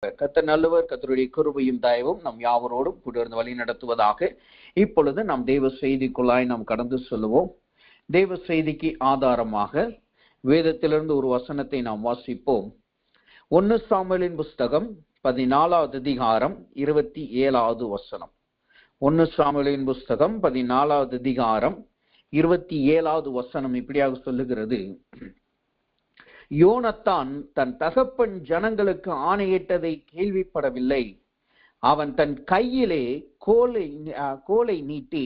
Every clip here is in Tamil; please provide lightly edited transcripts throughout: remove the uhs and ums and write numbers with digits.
கர்த்தர் நல்லவர். கர்த்தருடைய கிருபையும் தயவும் நம் யாவரோடும் கூட இருந்து வழி நடத்துவதாக. இப்பொழுது நாம் தேவ செய்திக்குள்ளாய் நாம் கடந்து சொல்லுவோம். தேவ செய்திக்கு ஆதாரமாக வேதத்திலிருந்து ஒரு வசனத்தை நாம் வாசிப்போம். 1 சாமுவேலின் புஸ்தகம் 14வது அதிகாரம் 27வது வசனம். 1 சாமுவேலின் புஸ்தகம் 14வது அதிகாரம் 27வது வசனம் இப்படியாக சொல்லுகிறது: யோனத்தான் தன் தகப்பன் ஜனங்களுக்கு ஆணையிட்டதை கேள்விப்படவில்லை. அவன் தன் கையிலே கோலை நீட்டி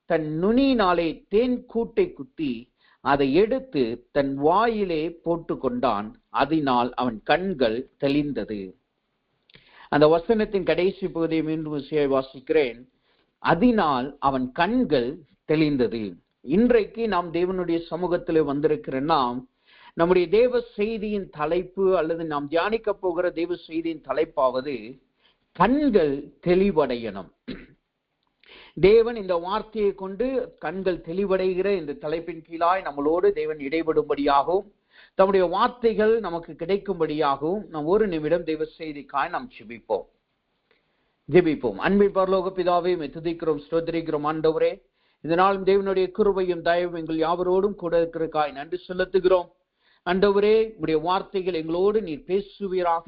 தன் நுனியினாலே தேன் கூட்டை குத்தி அதை எடுத்து தன் வாயிலே போட்டு கொண்டான். அதனால் அவன் கண்கள் தெளிந்தது. அந்த வசனத்தின் கடைசி பகுதியை மீண்டும் வாசிக்கிறேன். அதனால் அவன் கண்கள் தெளிந்தது. இன்றைக்கு நாம் தேவனுடைய சமூகத்தில் வந்திருக்கிற நாம், நம்முடைய தேவ செய்தியின் தலைப்பு அல்லது நாம் தியானிக்க போகிற தேவ செய்தியின் தலைப்பாவது கண்கள் தெளிவடையணும். தேவன் இந்த வார்த்தையை கொண்டு கண்கள் தெளிவடைகிற இந்த தலைப்பின் கீழாய் நம்மளோடு தேவன் இடைபடும்படியாகவும் தம்முடைய வார்த்தைகள் நமக்கு கிடைக்கும்படியாகவும் நாம் ஒரு நிமிடம் தேவ செய்திக்காய் நாம் ஜெபிப்போம். அன்பின் பரலோக பிதாவே, துதிக்கிறோம், ஸ்தோத்திரிக்கிறோம். ஆண்டவரே, இதனால் தேவனுடைய கிருபையும் தயவும் எங்கள் யாவரோடும் கூட இருக்கிறதுக்காய் நன்றி செலுத்துகிறோம். ஆண்டவரே, உடைய வார்த்தைகள் எங்களோடு நீர் பேசுவீராக.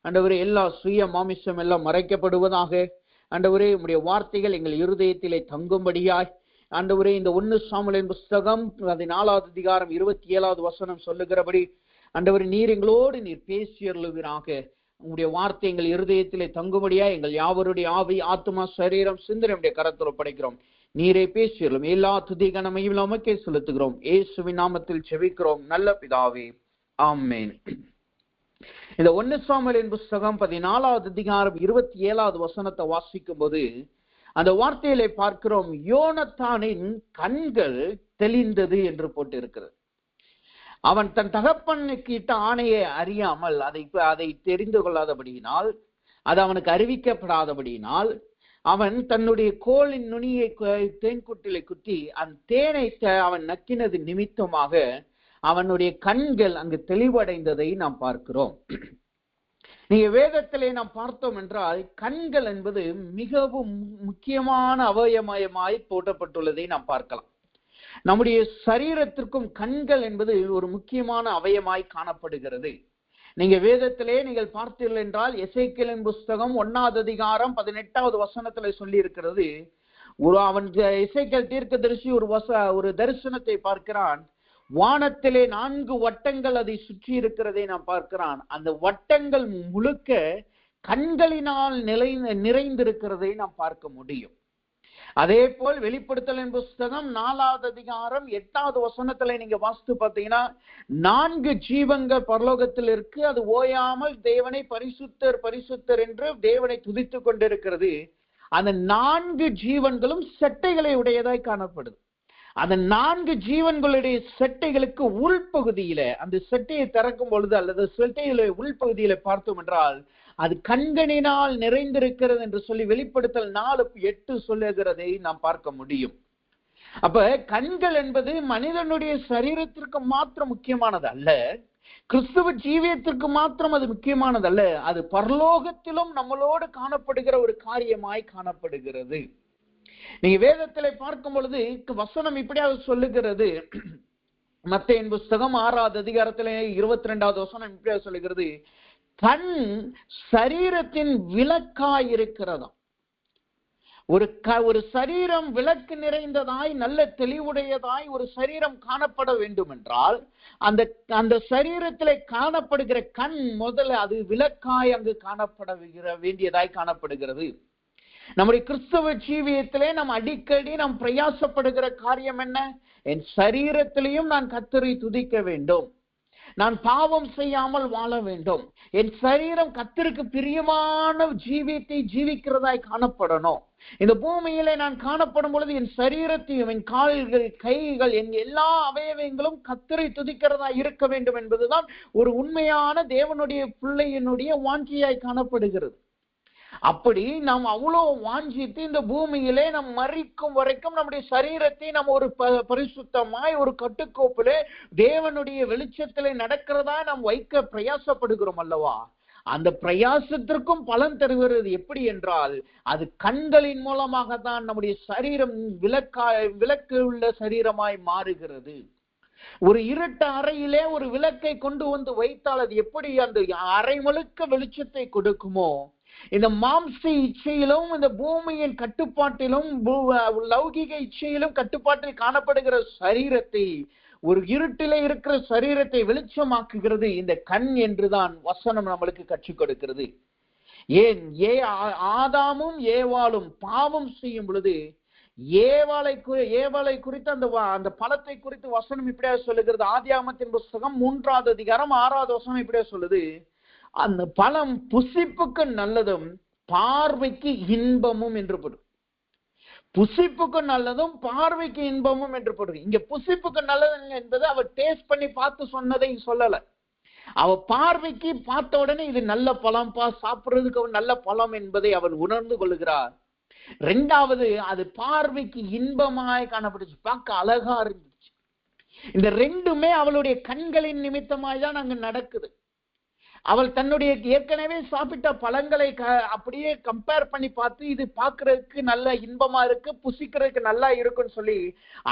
ஆண்டவரே, எல்லா சுய மாமிசம் எல்லாம் மறைக்கப்படுவதாக. ஆண்டவரே, உடைய வார்த்தைகள் எங்கள் இருதயத்திலே தங்கும்படியாய். ஆண்டவரே, இந்த 1 சாமுவேலின் புஸ்தகம் 14வது அதிகாரம் 27வது வசனம் சொல்லுகிறபடி ஆண்டவரே, நீர் எங்களோடு நீர் பேசியருளுவீராக. உங்களுடைய வார்த்தை எங்கள் இருதயத்திலே தங்கும்படியா எங்கள் யாவருடைய ஆவி, ஆத்மா, சரீரம், சிந்தனை கரத்தில் ஒப்படைக்கிறோம். நீரை பேசியலும் எல்லா துதி கனமையும் நமக்கே செலுத்துகிறோம். இயேசுவின் நாமத்தில் செபிக்கிறோம் நல்ல பிதாவே, ஆமென். இந்த 1 சாமுவேலின் புஸ்தகம் 14வது அதிகாரம் 27வது வசனத்தை வாசிக்கும் போது அந்த வார்த்தையிலே பார்க்கிறோம், யோனத்தானின் கண்கள் தெளிந்தது என்று போட்டு இருக்கிறது. அவன் தன் தகப்பனுக்கு இட்ட ஆணையை அறியாமல் அதை தெரிந்து கொள்ளாதபடியினால், அது அவனுக்கு அறிவிக்கப்படாதபடியினால், அவன் தன்னுடைய கோலின் நுனியை தேன்குட்டிலை குத்தி அந்த தேனை அவன் நக்கினது நிமித்தமாக அவனுடைய கண்கள் அங்கு தெளிவடைந்ததை நாம் பார்க்கிறோம். நீங்க வேதத்திலே நாம் பார்த்தோம் என்றால், கண்கள் என்பது மிகவும் முக்கியமான அவயவமாய் போட்டப்பட்டுள்ளதை நாம் பார்க்கலாம். நம்முடைய சரீரத்திற்கும் கண்கள் என்பது ஒரு முக்கியமான அவயமாய் காணப்படுகிறது. நீங்க வேதத்திலே நீங்கள் பார்த்தீர்கள் என்றால், எசேக்கியேலின் புஸ்தகம் 1வது அதிகாரம் 18வது வசனத்துல சொல்லி இருக்கிறது. அவன் எசேக்கியேல் தீர்க்கதரிசி ஒரு தரிசனத்தை பார்க்கிறான். வானத்திலே 4 வட்டங்கள் அதை சுற்றி இருக்கிறதை நாம் பார்க்கிறான். அந்த வட்டங்கள் முழுக்க கண்களினால் நிறைந்திருக்கிறதை நாம் பார்க்க முடியும். அதே போல் வெளிப்படுத்தலின் புஸ்தகம் 4வது அதிகாரம் 8வது வசனத்துல நீங்க வாசித்து பார்த்தீங்கன்னா, 4 ஜீவங்கள் பரலோகத்தில் இருக்கு. அது ஓயாமல் தேவனை பரிசுத்தர் பரிசுத்தர் என்று தேவனை துதித்து கொண்டிருக்கிறது. அந்த 4 ஜீவன்களும் செட்டைகளை உடையதாய் காணப்படுது. அந்த 4 ஜீவன்களுடைய செட்டைகளுக்கு உள்பகுதியில, அந்த செட்டையை திறக்கும் பொழுது அல்லது செட்டையில உள்பகுதியில பார்த்தோம் என்றால், அது கண்களினால் நிறைந்திருக்கிறது என்று சொல்லி வெளிப்படுத்தல் 4:8 சொல்லுகிறதை நாம் பார்க்க முடியும். அப்ப கண்கள் என்பது மனிதனுடைய சரீரத்திற்கு மாத்திரம் முக்கியமானது அல்ல, கிறிஸ்துவ ஜீவியத்திற்கு மாத்திரம் அது முக்கியமானது அல்ல, அது பரலோகத்திலும் நம்மளோடு காணப்படுகிற ஒரு காரியமாய் காணப்படுகிறது. நீங்க வேதத்திலே பார்க்கும் பொழுது வசனம் இப்படியாக சொல்லுகிறது. மத்தேயின் புஸ்தகம் 6வது அதிகாரத்திலே 22வது வசனம் இப்படியாக சொல்லுகிறது: கண் சரீரத்தின் விளக்காய் இருக்கிறதாம். ஒரு சரீரம் விளக்கு நிறைந்ததாய் நல்ல தெளிவுடையதாய் ஒரு சரீரம் காணப்பட வேண்டும் என்றால், அந்த சரீரத்திலே காணப்படுகிற கண் முதல்ல அது விளக்காய் அங்கு காணப்பட வேண்டியதாய் காணப்படுகிறது. நம்முடைய கிறிஸ்தவ ஜீவியத்திலே நாம் அடிக்கடி நாம் பிரயாசப்படுகிற காரியம் என்ன? என் சரீரத்திலையும் நான் கர்த்தரை துதிக்க வேண்டும், நான் பாவம் செய்யாமல் வாழ வேண்டும், என் சரீரம் கர்த்தருக்கு பிரியமான ஜீவியத்தை ஜீவிக்கிறதாய் காணப்படணும். இந்த பூமியிலே நான் காணப்படும் பொழுது என் சரீரத்தையும், என் கால்கள், கைகள், என் எல்லா அவயவங்களும் கர்த்தரை துதிக்கிறதா இருக்க வேண்டும் என்பதுதான் ஒரு உண்மையான தேவனுடைய பிள்ளையினுடைய வாஞ்சியாய் காணப்படுகிறது. அப்படி நாம் அவ்வளவு வாஞ்சித்து இந்த பூமியிலே நாம் மரிக்கும் வரைக்கும் நம்முடைய சரீரத்தை நாம் ஒரு பரிசுத்தமாய் ஒரு கட்டுக்கோப்பிலே தேவனுடைய வெளிச்சத்திலே நடக்கிறதா நாம் வைக்க பிரயாசப்படுகிறோம் அல்லவா? அந்த பிரயாசத்திற்கும் பலன் தருகிறது. எப்படி என்றால் அது கண்களின் மூலமாக தான் நம்முடைய சரீரம் விளக்கு உள்ள சரீரமாய் மாறுகிறது. ஒரு இருட்ட அறையிலே ஒரு விளக்கை கொண்டு வந்து வைத்தால் அது எப்படி அந்த அறை முழுக்க வெளிச்சத்தை கொடுக்குமோ, இந்த மாம்ச இச்சையிலும் இந்த பூமியின் கட்டுப்பாட்டிலும் லௌகிக இச்சையிலும் கட்டுப்பாட்டில் காணப்படுகிற சரீரத்தை, ஒரு இருட்டிலே இருக்கிற சரீரத்தை வெளிச்சமாக்குகிறது இந்த கண் என்றுதான் வசனம் நம்மளுக்கு கற்றுக் கொடுக்கிறது. ஏன் ஆதாமும் ஏவாளும் பாவம் செய்யும் பொழுது ஏவாளை குறித்து அந்த பழத்தை குறித்து வசனம் இப்படியா சொல்லுகிறது. ஆதியாகமத்தின் புஸ்தகம் 3வது அதிகாரம் 6வது வசனம் இப்படியா சொல்லுது, அந்த பழம் புசிப்புக்கு நல்லதும் பார்வைக்கு இன்பமும் என்று போடும். புசிப்புக்கு நல்லதும் பார்வைக்கு இன்பமும் என்று போடுது. இங்க புசிப்புக்கு நல்லது என்பது அவர் டேஸ்ட் பண்ணி பார்த்து சொன்னதை சொல்லல. அவ பார்வைக்கு பார்த்த உடனே இது நல்ல பழம் பா, சாப்பிடுறதுக்கு நல்ல பழம் என்பதை அவன் உணர்ந்து கொள்ளுகிறார். 2வது அது பார்வைக்கு இன்பமாய் காணப்பட்டுச்சு, பார்க்க அழகா இருந்துச்சு. இந்த 2மே அவளுடைய கண்களின் நிமித்தமாய் தான் அங்க நடக்குது. அவள் தன்னுடைய ஏற்கனவே சாப்பிட்ட பழங்களை அப்படியே கம்பேர் பண்ணி பார்த்து இது பார்க்கறதுக்கு நல்ல இன்பமா இருக்கு, புசிக்கிறதுக்கு நல்லா இருக்குன்னு சொல்லி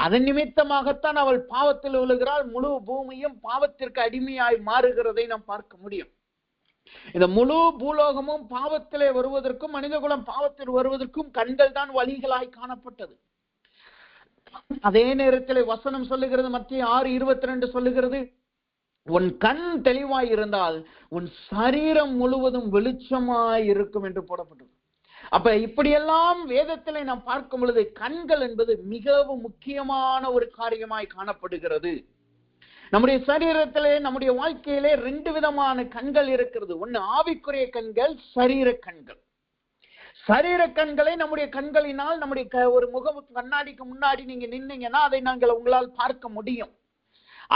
அதன் நிமித்தமாகத்தான் அவள் பாவத்தில் விழுகிறாள். முழு பூமியும் பாவத்திற்கு அடிமையாய் மாறுகிறதை நாம் பார்க்க முடியும். இந்த முழு பூலோகமும் பாவத்திலே வருவதற்கும் மனிதகுலம் பாவத்தில் வருவதற்கும் கண்கள் தான் வழிகளாய் காணப்பட்டது. அதே நேரத்தில் வசனம் சொல்லுகிறது, மத்திய 6:22 சொல்லுகிறது, உன் கண் தெளிவாய் இருந்தால் உன் சரீரம் முழுவதும் வெளிச்சமாய் இருக்கும் என்று போடப்பட்டது. அப்ப இப்படியெல்லாம் வேதத்திலே நாம் பார்க்கும் பொழுது கண்கள் என்பது மிகவும் முக்கியமான ஒரு காரியமாய் காணப்படுகிறது. நம்முடைய சரீரத்திலே நம்முடைய வாழ்க்கையிலே 2 விதமான கண்கள் இருக்கிறது. ஒன்னு ஆவிக்குரிய கண்கள், சரீர கண்கள். சரீர கண்களை நம்முடைய கண்களினால் நம்முடைய ஒரு முக கண்ணாடிக்கு முன்னாடி நீங்க நின்னீங்கன்னா அதை உங்களால் பார்க்க முடியும்.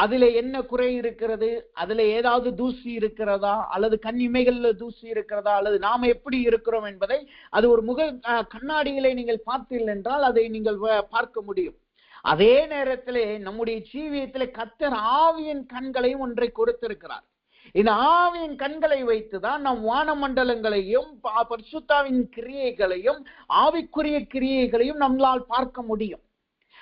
அதுல என்ன குறை இருக்கிறது, அதுல ஏதாவது தூசி இருக்கிறதா, அல்லது கண் இமைகள்ல தூசி இருக்கிறதா, அல்லது நாம எப்படி இருக்கிறோம் என்பதை அது ஒரு முக கண்ணாடிகளை நீங்கள் பார்த்தீர்கள் என்றால் அதை நீங்கள் பார்க்க முடியும். அதே நேரத்திலே நம்முடைய ஜீவியத்திலே கர்த்தர் ஆவியின் கண்களையும் ஒன்றை கொடுத்திருக்கிறார். இந்த ஆவியின் கண்களை வைத்துதான் நாம் வானமண்டலங்களையும் பரிசுத்தாவின் கிரியைகளையும் ஆவிக்குரிய கிரியைகளையும் நம்மளால் பார்க்க முடியும்.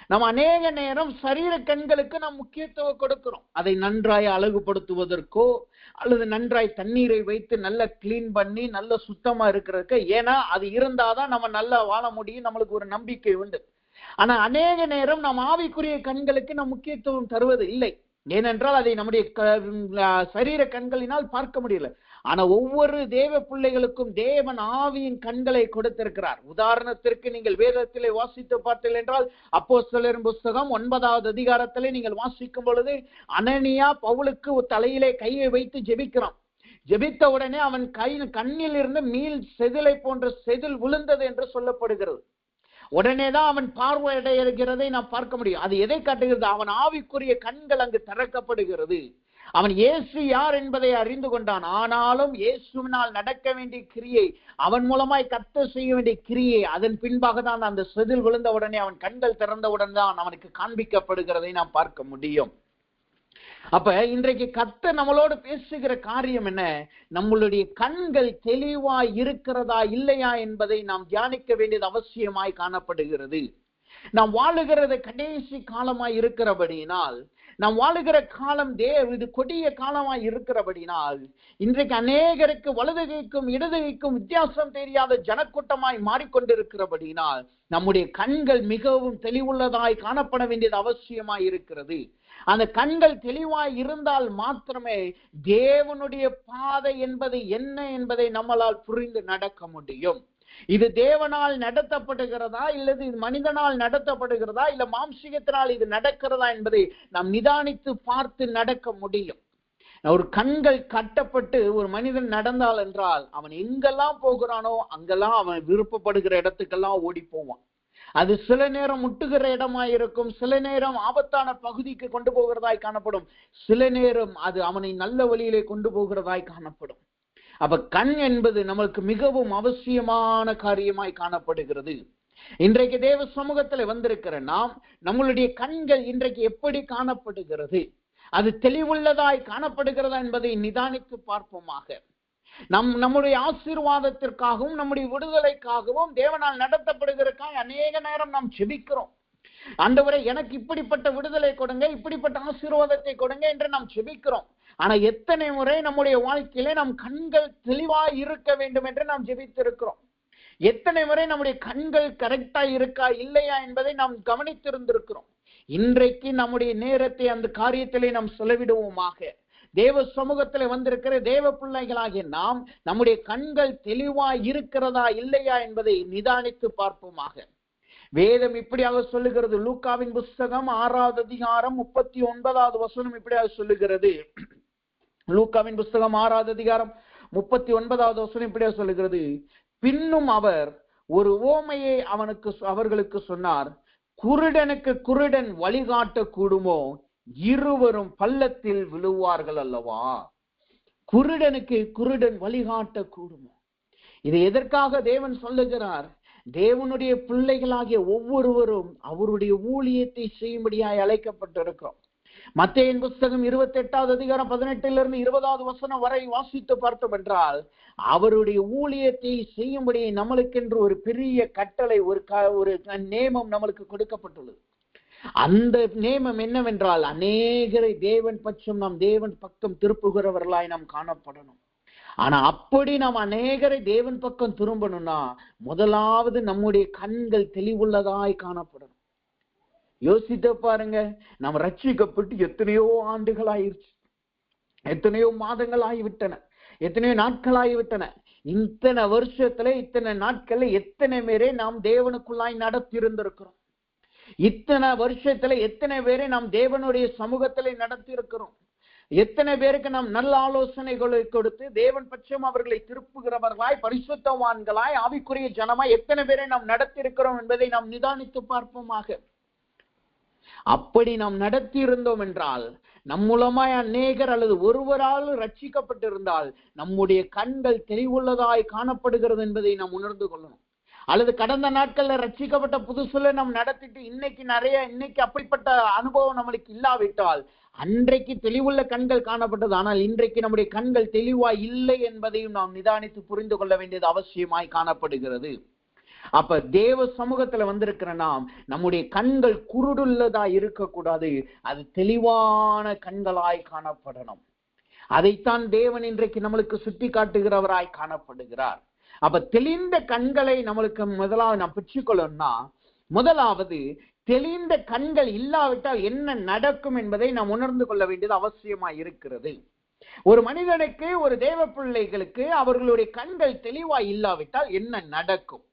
நம்ம அநேக நேரம் சரீர கண்களுக்கு நாம் முக்கியத்துவம் கொடுக்கிறோம். அதை நன்றாய் அழகுபடுத்துவதற்கோ அல்லது நன்றாய் தண்ணீரை வைத்து நல்லா கிளீன் பண்ணி நல்ல சுத்தமா இருக்கிறதுக்கு, ஏன்னா அது இருந்தாதான் நம்ம நல்லா வாழ முடியும், நம்மளுக்கு ஒரு நம்பிக்கை உண்டு. ஆனா அநேக நேரம் நாம் ஆவிக்குரிய கண்களுக்கு நாம் முக்கியத்துவம் தருவது இல்லை. ஏனென்றால் அதை நம்முடைய சரீர கண்களினால் பார்க்க முடியல. ஆனா ஒவ்வொரு தேவ பிள்ளைகளுக்கும் தேவன் ஆவியின் கண்களை கொடுத்திருக்கிறார். உதாரணத்திற்கு நீங்கள் வேதத்திலே வாசித்து பார்த்தீர்கள் என்றால் அப்போஸ்தலரின் புஸ்தகம் 9வது அதிகாரத்திலே நீங்கள் வாசிக்கும் பொழுது அனனியா பவுலுக்கு தலையிலே கையை வைத்து ஜெபிக்கிறான். ஜெபித்த உடனே அவன் கண்ணில் இருந்து மீள் செதிலை போன்ற செதில் விழுந்தது என்று சொல்லப்படுகிறது. உடனேதான் அவன் பார்வையடைகிறதை நாம் பார்க்க முடியும். அது எதை காட்டுகிறது? அவன் ஆவிக்குரிய கண்கள் அங்கு திறக்கப்படுகிறது. அவன் இயேசு யார் என்பதை அறிந்து கொண்டான். ஆனாலும் இயேசுவினால் நடக்க வேண்டிய கிரியை, அவன் மூலமாய் கர்த்தர் செய்ய வேண்டிய கிரியை, அதன் பின்பாக தான் அந்த செதில் விழுந்த உடனே அவன் கண்கள் திறந்தவுடன் தான் அவனுக்கு காண்பிக்கப்படுகிறதை நாம் பார்க்க முடியும். அப்ப இன்றைக்கு கர்த்தர் நம்மளோடு பேசுகிற காரியம் என்ன? நம்மளுடைய கண்கள் தெளிவாய் இருக்கிறதா இல்லையா என்பதை நாம் தியானிக்க வேண்டியது அவசியமாய் காணப்படுகிறது. நாம் வாழுகிறது கடைசி காலமாய் இருக்கிறபடியினால், நாம் வாழுகிற காலம் இது கொடிய காலமாய் இருக்கிறபடினால், இன்றைக்கு அநேகருக்கு வலதுகைக்கும் இடதுகைக்கும் வித்தியாசம் தெரியாத ஜனக்கூட்டமாய் மாறிக்கொண்டிருக்கிறபடினால் நம்முடைய கண்கள் மிகவும் தெளிவுள்ளதாய் காணப்பட வேண்டியது அவசியமாய் இருக்கிறது. அந்த கண்கள் தெளிவாய் இருந்தால் மாத்திரமே தேவனுடைய பாதை என்பது என்ன என்பதை நம்மளால் புரிந்து நடக்க முடியும். இது தேவனால் நடத்தப்படுகிறதா இல்லது இது மனிதனால் நடத்தப்படுகிறதா இல்ல மாம்சீகத்தினால் இது நடக்கிறதா என்பதை நாம் நிதானித்து பார்த்து நடக்க முடியும். ஒரு கண்கள் கட்டப்பட்டு ஒரு மனிதன் நடந்தால் என்றால் அவன் எங்கெல்லாம் போகிறானோ அங்கெல்லாம் அவன் விருப்பப்படுகிற இடத்துக்கெல்லாம் ஓடி போவான். அது சில நேரம் முட்டுகிற இடமாய் இருக்கும், சில நேரம் ஆபத்தான பகுதிக்கு கொண்டு போகிறதாய் காணப்படும், சில நேரம் அது அவனை நல்ல வழியிலே கொண்டு போகிறதாய் காணப்படும். அப்ப கண் என்பது நம்மளுக்கு மிகவும் அவசியமான காரியமாய் காணப்படுகிறது. இன்றைக்கு தேவ சமூகத்துல வந்திருக்கிற நாம், நம்மளுடைய கண்கள் இன்றைக்கு எப்படி காணப்படுகிறது, அது தெளிவுள்ளதாய் காணப்படுகிறதா என்பதை நிதானித்து பார்ப்போமாக. நம்முடைய ஆசீர்வாதத்திற்காகவும் நம்முடைய விடுதலைக்காகவும் தேவனால் நடத்தப்படுகிறதுக்காக அநேக நேரம் நாம் ஜெபிக்கிறோம். ஆண்டவரே எனக்கு இப்படிப்பட்ட விடுதலை கொடுங்க, இப்படிப்பட்ட ஆசீர்வாதத்தை கொடுங்க என்று நாம் ஜெபிக்கிறோம். ஆனா எத்தனை முறை நம்முடைய வாழ்க்கையிலே நம் கண்கள் தெளிவாய் இருக்க வேண்டும் என்று நாம் ஜெபித்திருக்கிறோம்? எத்தனை முறை நம்முடைய கண்கள் கரெக்டா இருக்கா இல்லையா என்பதை நாம் கவனித்திருந்திருக்கிறோம். இன்றைக்கு நம்முடைய நேரத்தை அந்த காரியத்திலே நாம் செலவிடுவோமாக. தேவ சமூகத்தில் வந்திருக்கிற தேவ பிள்ளைகளாகிய நாம் நம்முடைய கண்கள் தெளிவாய் இருக்கிறதா இல்லையா என்பதை நிதானித்து பார்ப்போமாக. வேதம் இப்படியாக சொல்லுகிறது. லூக்காவின் புஸ்தகம் 6வது அதிகாரம் 39வது வசனம் இப்படியாக சொல்லுகிறது. லூக்காவின் புஸ்தகம் 6வது அதிகாரம் 39வது வசனம் இப்படியாக சொல்லுகிறது. பின்னும் அவர் ஒரு உவமையை அவர்களுக்கு சொன்னார். குருடனுக்கு குருடன் வழிகாட்ட கூடுமோ? இருவரும் பள்ளத்தில் விழுவார்கள் அல்லவா? குருடனுக்கு குருடன் வழிகாட்ட கூடுமோ? இது எதற்காக தேவன் சொல்லுகிறார்? தேவனுடைய பிள்ளைகளாகிய ஒவ்வொருவரும் அவருடைய ஊழியத்தை செய்யும்படியாய் அழைக்கப்பட்டிருக்கிறோம். மத்தேயின் புஸ்தகம் 28வது அதிகாரம் 18லிருந்து 20வது வசனம் வரை வாசித்து பார்த்தோம் என்றால், அவருடைய ஊழியத்தை செய்யும்படி நம்மளுக்கென்று ஒரு பெரிய கட்டளை, ஒரு நேமம் நம்மளுக்கு கொடுக்கப்பட்டுள்ளது. அந்த நேமம் என்னவென்றால், அநேகரை தேவன் பட்சம் நாம் தேவன் பக்கம் திருப்புகிறவர்களாய் நாம் காணப்படணும். ஆனா அப்படி நாம் அநேகரை தேவன் பக்கம் திரும்பணும்னா முதலாவது நம்முடைய கண்கள் தெளிவுள்ளதாய் காணப்படணும். யோசித்து பாருங்க, நாம் ரட்சிக்கப்பட்டு எத்தனையோ ஆண்டுகள் ஆயிடுச்சு, எத்தனையோ மாதங்கள் ஆகிவிட்டன, எத்தனையோ நாட்கள் ஆகிவிட்டன. இத்தனை வருஷத்துல இத்தனை நாட்கள்ல எத்தனை பேரை நாம் தேவனுக்குள்ளாய் நடத்தி இருந்திருக்கிறோம்? இத்தனை வருஷத்துல எத்தனை பேரை நாம் தேவனுடைய சமூகத்திலே நடத்தி இருக்கிறோம்? எத்தனை பேருக்கு நாம் நல்ல ஆலோசனைகளை கொடுத்து தேவன் பட்சம் அவர்களை திருப்புகிறவர்களாய், பரிசுத்தவான்களாய், ஆவிக்குரிய ஜனமாய் எத்தனை பேரை நாம் நடத்தி இருக்கிறோம் என்பதை நாம் நிதானித்து பார்ப்போமாக. அப்படி நாம் நடத்தி இருந்தோம் என்றால், நம் மூலமாய் அநேகர் அல்லது ஒருவரால் ரட்சிக்கப்பட்டிருந்தால் நம்முடைய கண்கள் தெளிவுள்ளதாய் காணப்படுகிறது என்பதை நாம் உணர்ந்து கொள்ளணும். அல்லது கடந்த நாட்கள்ல ரட்சிக்கப்பட்ட புதுசுல நாம் நடத்திட்டு இன்னைக்கு அப்படிப்பட்ட அனுபவம் நம்மளுக்கு இல்லாவிட்டால், அன்றைக்கு தெளிவுள்ள கண்கள் காணப்பட்டது, ஆனால் இன்றைக்கு நம்முடைய கண்கள் தெளிவாய் இல்லை என்பதையும் நாம் நிதானித்து புரிந்து கொள்ள வேண்டியது அவசியமாய் காணப்படுகிறது. அப்ப தேவ சமூகத்துல வந்திருக்கிற நாம் நம்முடைய கண்கள் குருடுள்ளதா இருக்கக்கூடாது, அது தெளிவான கண்களாய் காணப்படணும். அதைத்தான் தேவன் இன்றைக்கு நம்மளுக்கு சுட்டி காட்டுகிறவராய் காணப்படுகிறார். அப்ப தெளிந்த கண்களை நம்மளுக்கு முதலாவது நாம் பெற்றுக்கொள்ளணும்னா, முதலாவது தெளிந்த கண்கள் இல்லாவிட்டால் என்ன நடக்கும் என்பதை நாம் உணர்ந்து கொள்ள வேண்டியது அவசியமாய் இருக்கிறது. ஒரு மனிதனுக்கு, ஒரு தேவ பிள்ளைகளுக்கு அவர்களுடைய கண்கள் தெளிவாய் இல்லாவிட்டால் என்ன நடக்கும்?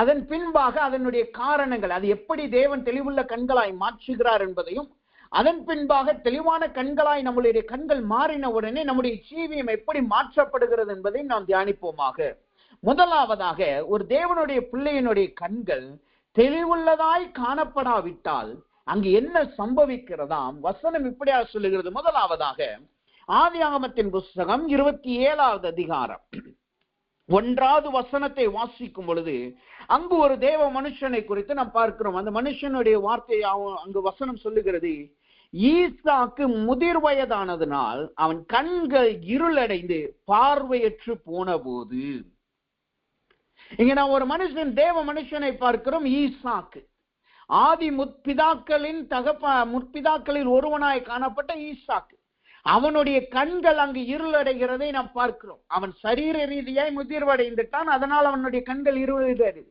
அதன் பின்பாக அதனுடைய காரணங்கள், அது எப்படி தேவன் தெளிவுள்ள கண்களாய் மாற்றுகிறார் என்பதையும், அதன் பின்பாக தெளிவான கண்களாய் நம்மளுடைய கண்கள் மாறின உடனே நம்முடைய ஜீவியம் எப்படி மாற்றப்படுகிறது என்பதை நாம் தியானிப்போமாக. முதலாவதாக, ஒரு தேவனுடைய பிள்ளையினுடைய கண்கள் தெளிவுள்ளதாய் காணப்படாவிட்டால் அங்கு என்ன சம்பவிக்கிறதாம்? வசனம் இப்படியாக சொல்லுகிறது. முதலாவதாக ஆதியாகமத்தின் புஸ்தகம் 27வது அதிகாரம் 1வது வசனத்தை வாசிக்கும் பொழுது அங்கு ஒரு தேவ மனுஷனை குறித்து நாம் பார்க்கிறோம். அந்த மனுஷனுடைய வார்த்தையை அங்கு வசனம் சொல்லுகிறது. ஈசாக்கு முதிர் வயதானதனால் அவன் கண்கள் இருளடைந்து பார்வையற்று போன போது. இங்க நான் ஒரு தேவ மனுஷனை பார்க்கிறோம். ஈசாக்கு ஆதி முற்பிதாக்களில் ஒருவனாய் காணப்பட்ட ஈசாக்கு, அவனுடைய கண்கள் அங்கு இருளடைகிறதை நாம் பார்க்கிறோம். அவன் சரீர ரீதியாய் முதிர்வடைந்துட்டான், அதனால் அவனுடைய கண்கள் இருளடைகிறது.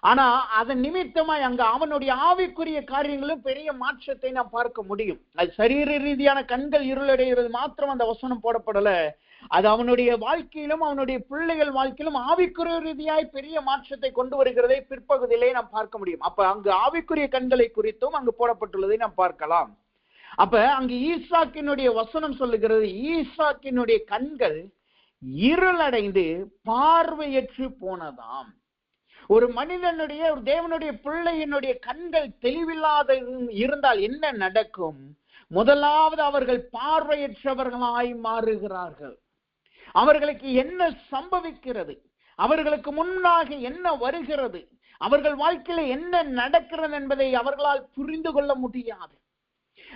ஆனா அதன் நிமித்தமாய் அங்க அவனுடைய ஆவிக்குரிய காரியங்களும் பெரிய மாற்றத்தை நாம் பார்க்க முடியும். அது சரீர ரீதியான கண்கள் இருளடைகிறது மாத்திரம் அந்த வசனம் போடப்படல, அது அவனுடைய வாழ்க்கையிலும் அவனுடைய பிள்ளைகள் வாழ்க்கையிலும் ஆவிக்குரிய ரீதியாய் பெரிய மாற்றத்தை கொண்டு வருகிறதை பிற்பகுதியிலே நாம் பார்க்க முடியும். அப்ப அங்கு ஆவிக்குரிய கண்களை குறித்தும் அங்கு போடப்பட்டுள்ளதை நாம் பார்க்கலாம். அப்ப அங்கு ஈசாக்கினுடைய வசனம் சொல்லுகிறது, ஈசாக்கினுடைய கண்கள் இருளடைந்து பார்வையற்று போனதாம். ஒரு மனிதனுடைய, ஒரு தேவனுடைய பிள்ளையினுடைய கண்கள் தெளிவில்லாத இருந்தால் என்ன நடக்கும்? முதலாவது அவர்கள் பார்வையற்றவர்களாய் மாறுகிறார்கள். அவர்களுக்கு என்ன சம்பவிக்கிறது? அவர்களுக்கு முன்னாக என்ன வருகிறது? அவர்கள் வாழ்க்கையில என்ன நடக்கிறது என்பதை அவர்களால் புரிந்து கொள்ள முடியாது.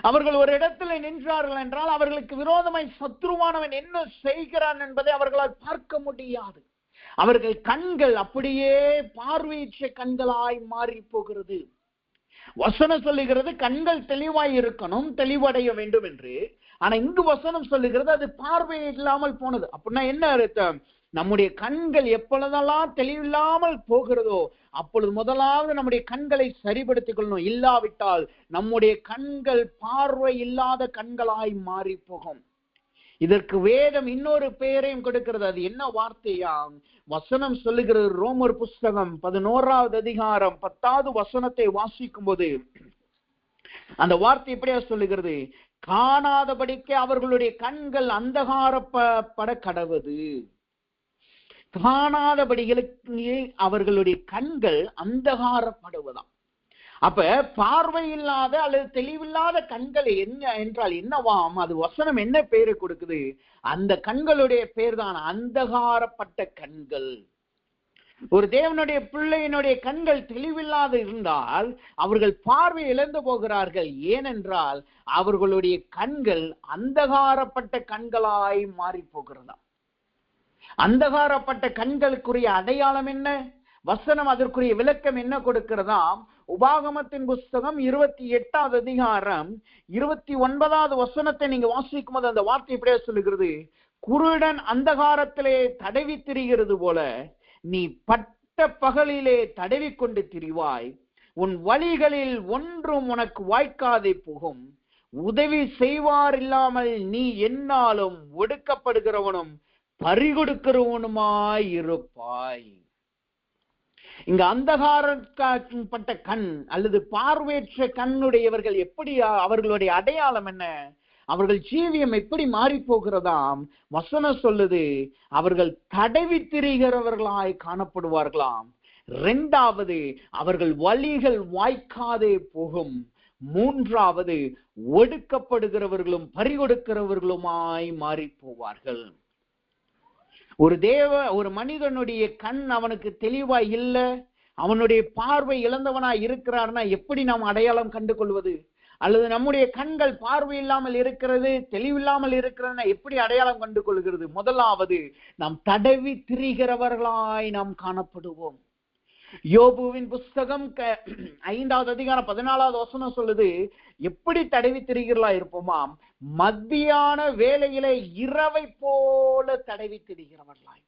அவர்கள் ஒரு இடத்துல நின்றார்கள் என்றால் அவர்களுக்கு விரோதமாய் சத்ருவானவன் என்ன செய்கிறான் என்பதை அவர்களால் பார்க்க முடியாது. அவர்கள் கண்கள் அப்படியே பார்வையற்ற கண்களாய் மாறி போகிறது. வசனம் சொல்லுகிறது கண்கள் தெளிவாய் இருக்கணும், தெளிவடைய வேண்டும் என்று. ஆனா இங்கு வசனம் சொல்லுகிறது அது பார்வை இல்லாமல் போனது. அப்படின்னா என்ன அர்த்தம்? நம்முடைய கண்கள் எப்பொழுதெல்லாம் தெளிவில்லாமல் போகிறதோ அப்பொழுது முதலாவது நம்முடைய கண்களை சரிபடுத்திக் கொள்ளணும். இல்லாவிட்டால் நம்முடைய கண்கள் பார்வை இல்லாத கண்களாய் மாறி போகும். இதற்கு வேதம் இன்னொரு பெயரையும் கொடுக்கிறது. அது என்ன வார்த்தையா? வசனம் சொல்லுகிறது. ரோமர் புஸ்தகம் 11வது அதிகாரம் 10வது வசனத்தை வாசிக்கும் போது அந்த வார்த்தை எப்படியா சொல்லுகிறது? காணாதபடிக்கு அவர்களுடைய கண்கள் அந்தகாரப்பட கடவுது. காணாதபடிகளுக்கு அவர்களுடைய கண்கள் அந்தகாரப்படுவதாம். அப்ப பார்வை இல்லாத அல்லது தெளிவில்லாத கண்கள் என்ன என்றால் என்னவாம்? அது வசனம் என்ன பெயரை கொடுக்குது? அந்த கண்களுடைய பேர் தான் அந்தகாரப்பட்ட கண்கள். ஒரு தேவனுடைய பிள்ளையினுடைய கண்கள் தெளிவில்லாத இருந்தால் அவர்கள் பார்வை இழந்து போகிறார்கள். ஏனென்றால் அவர்களுடைய கண்கள் அந்தகாரப்பட்ட கண்களாய் மாறி போகிறதா. அந்தகாரப்பட்ட கண்களுக்குரிய அடையாளம் என்ன? வசனம் அதற்குரிய விளக்கம் என்ன கொடுக்கிறதாம்? உபாகமத்தின் புஸ்தகம் 28வது அதிகாரம் 29வது வசனத்தை நீங்க வாசிக்கும் போது அந்த வார்த்தை இப்படியே சொல்லுகிறது. குருடன் அந்தகாரத்திலே தடவி திரிகிறது போல நீ பட்ட பகலிலே தடவி கொண்டு திரிவாய். உன் வழிகளில் ஒன்றும் உனக்கு வாய்க்காதே போகும். உதவி செய்வார் இல்லாமல் நீ என்னாலும் ஒடுக்கப்படுகிறவனும் பறிகொடுக்கிறவனுமாய் இருப்பாய். இங்க அந்தகாரப்பட்ட கண் அல்லது பார்வையற்ற கண்ணுடையவர்கள் எப்படி, அவர்களுடைய அடையாளம் என்ன? அவர்கள் ஜீவியம் எப்படி மாறி போகிறதாம்? வசனம் சொல்லுது அவர்கள் தடவி திரிகிறவர்களாய் காணப்படுவார்களாம். 2வது அவர்கள் வழிகள் வாய்க்காதே போகும். 3வது ஒடுக்கப்படுகிறவர்களும் பறிகொடுக்கிறவர்களுமாய் மாறி போவார்கள். ஒரு மனிதனுடைய கண் அவனுக்கு தெளிவாய் இல்லை, அவனுடைய பார்வை இழந்தவனாய் இருக்கிறார்னா எப்படி நாம் அடையாளம் கண்டு கொள்வது? அல்லது நம்முடைய கண்கள் பார்வை இல்லாமல் இருக்கிறது, தெளிவில்லாமல் இருக்கிறதுனா எப்படி அடையாளம் கண்டு கொள்கிறது? முதலாவது நாம் தடவி திரிகிறவர்களாய் நாம் காணப்படுவோம். யோபுவின் புஸ்தகம் 5வது அதிகாரம் 14வது வசனம் சொல்லுது எப்படி தடவி திரிகிறா இருப்போமாம்? மத்தியான வேளையில இரவை போல தடவி திரிகிறவர்களாய்.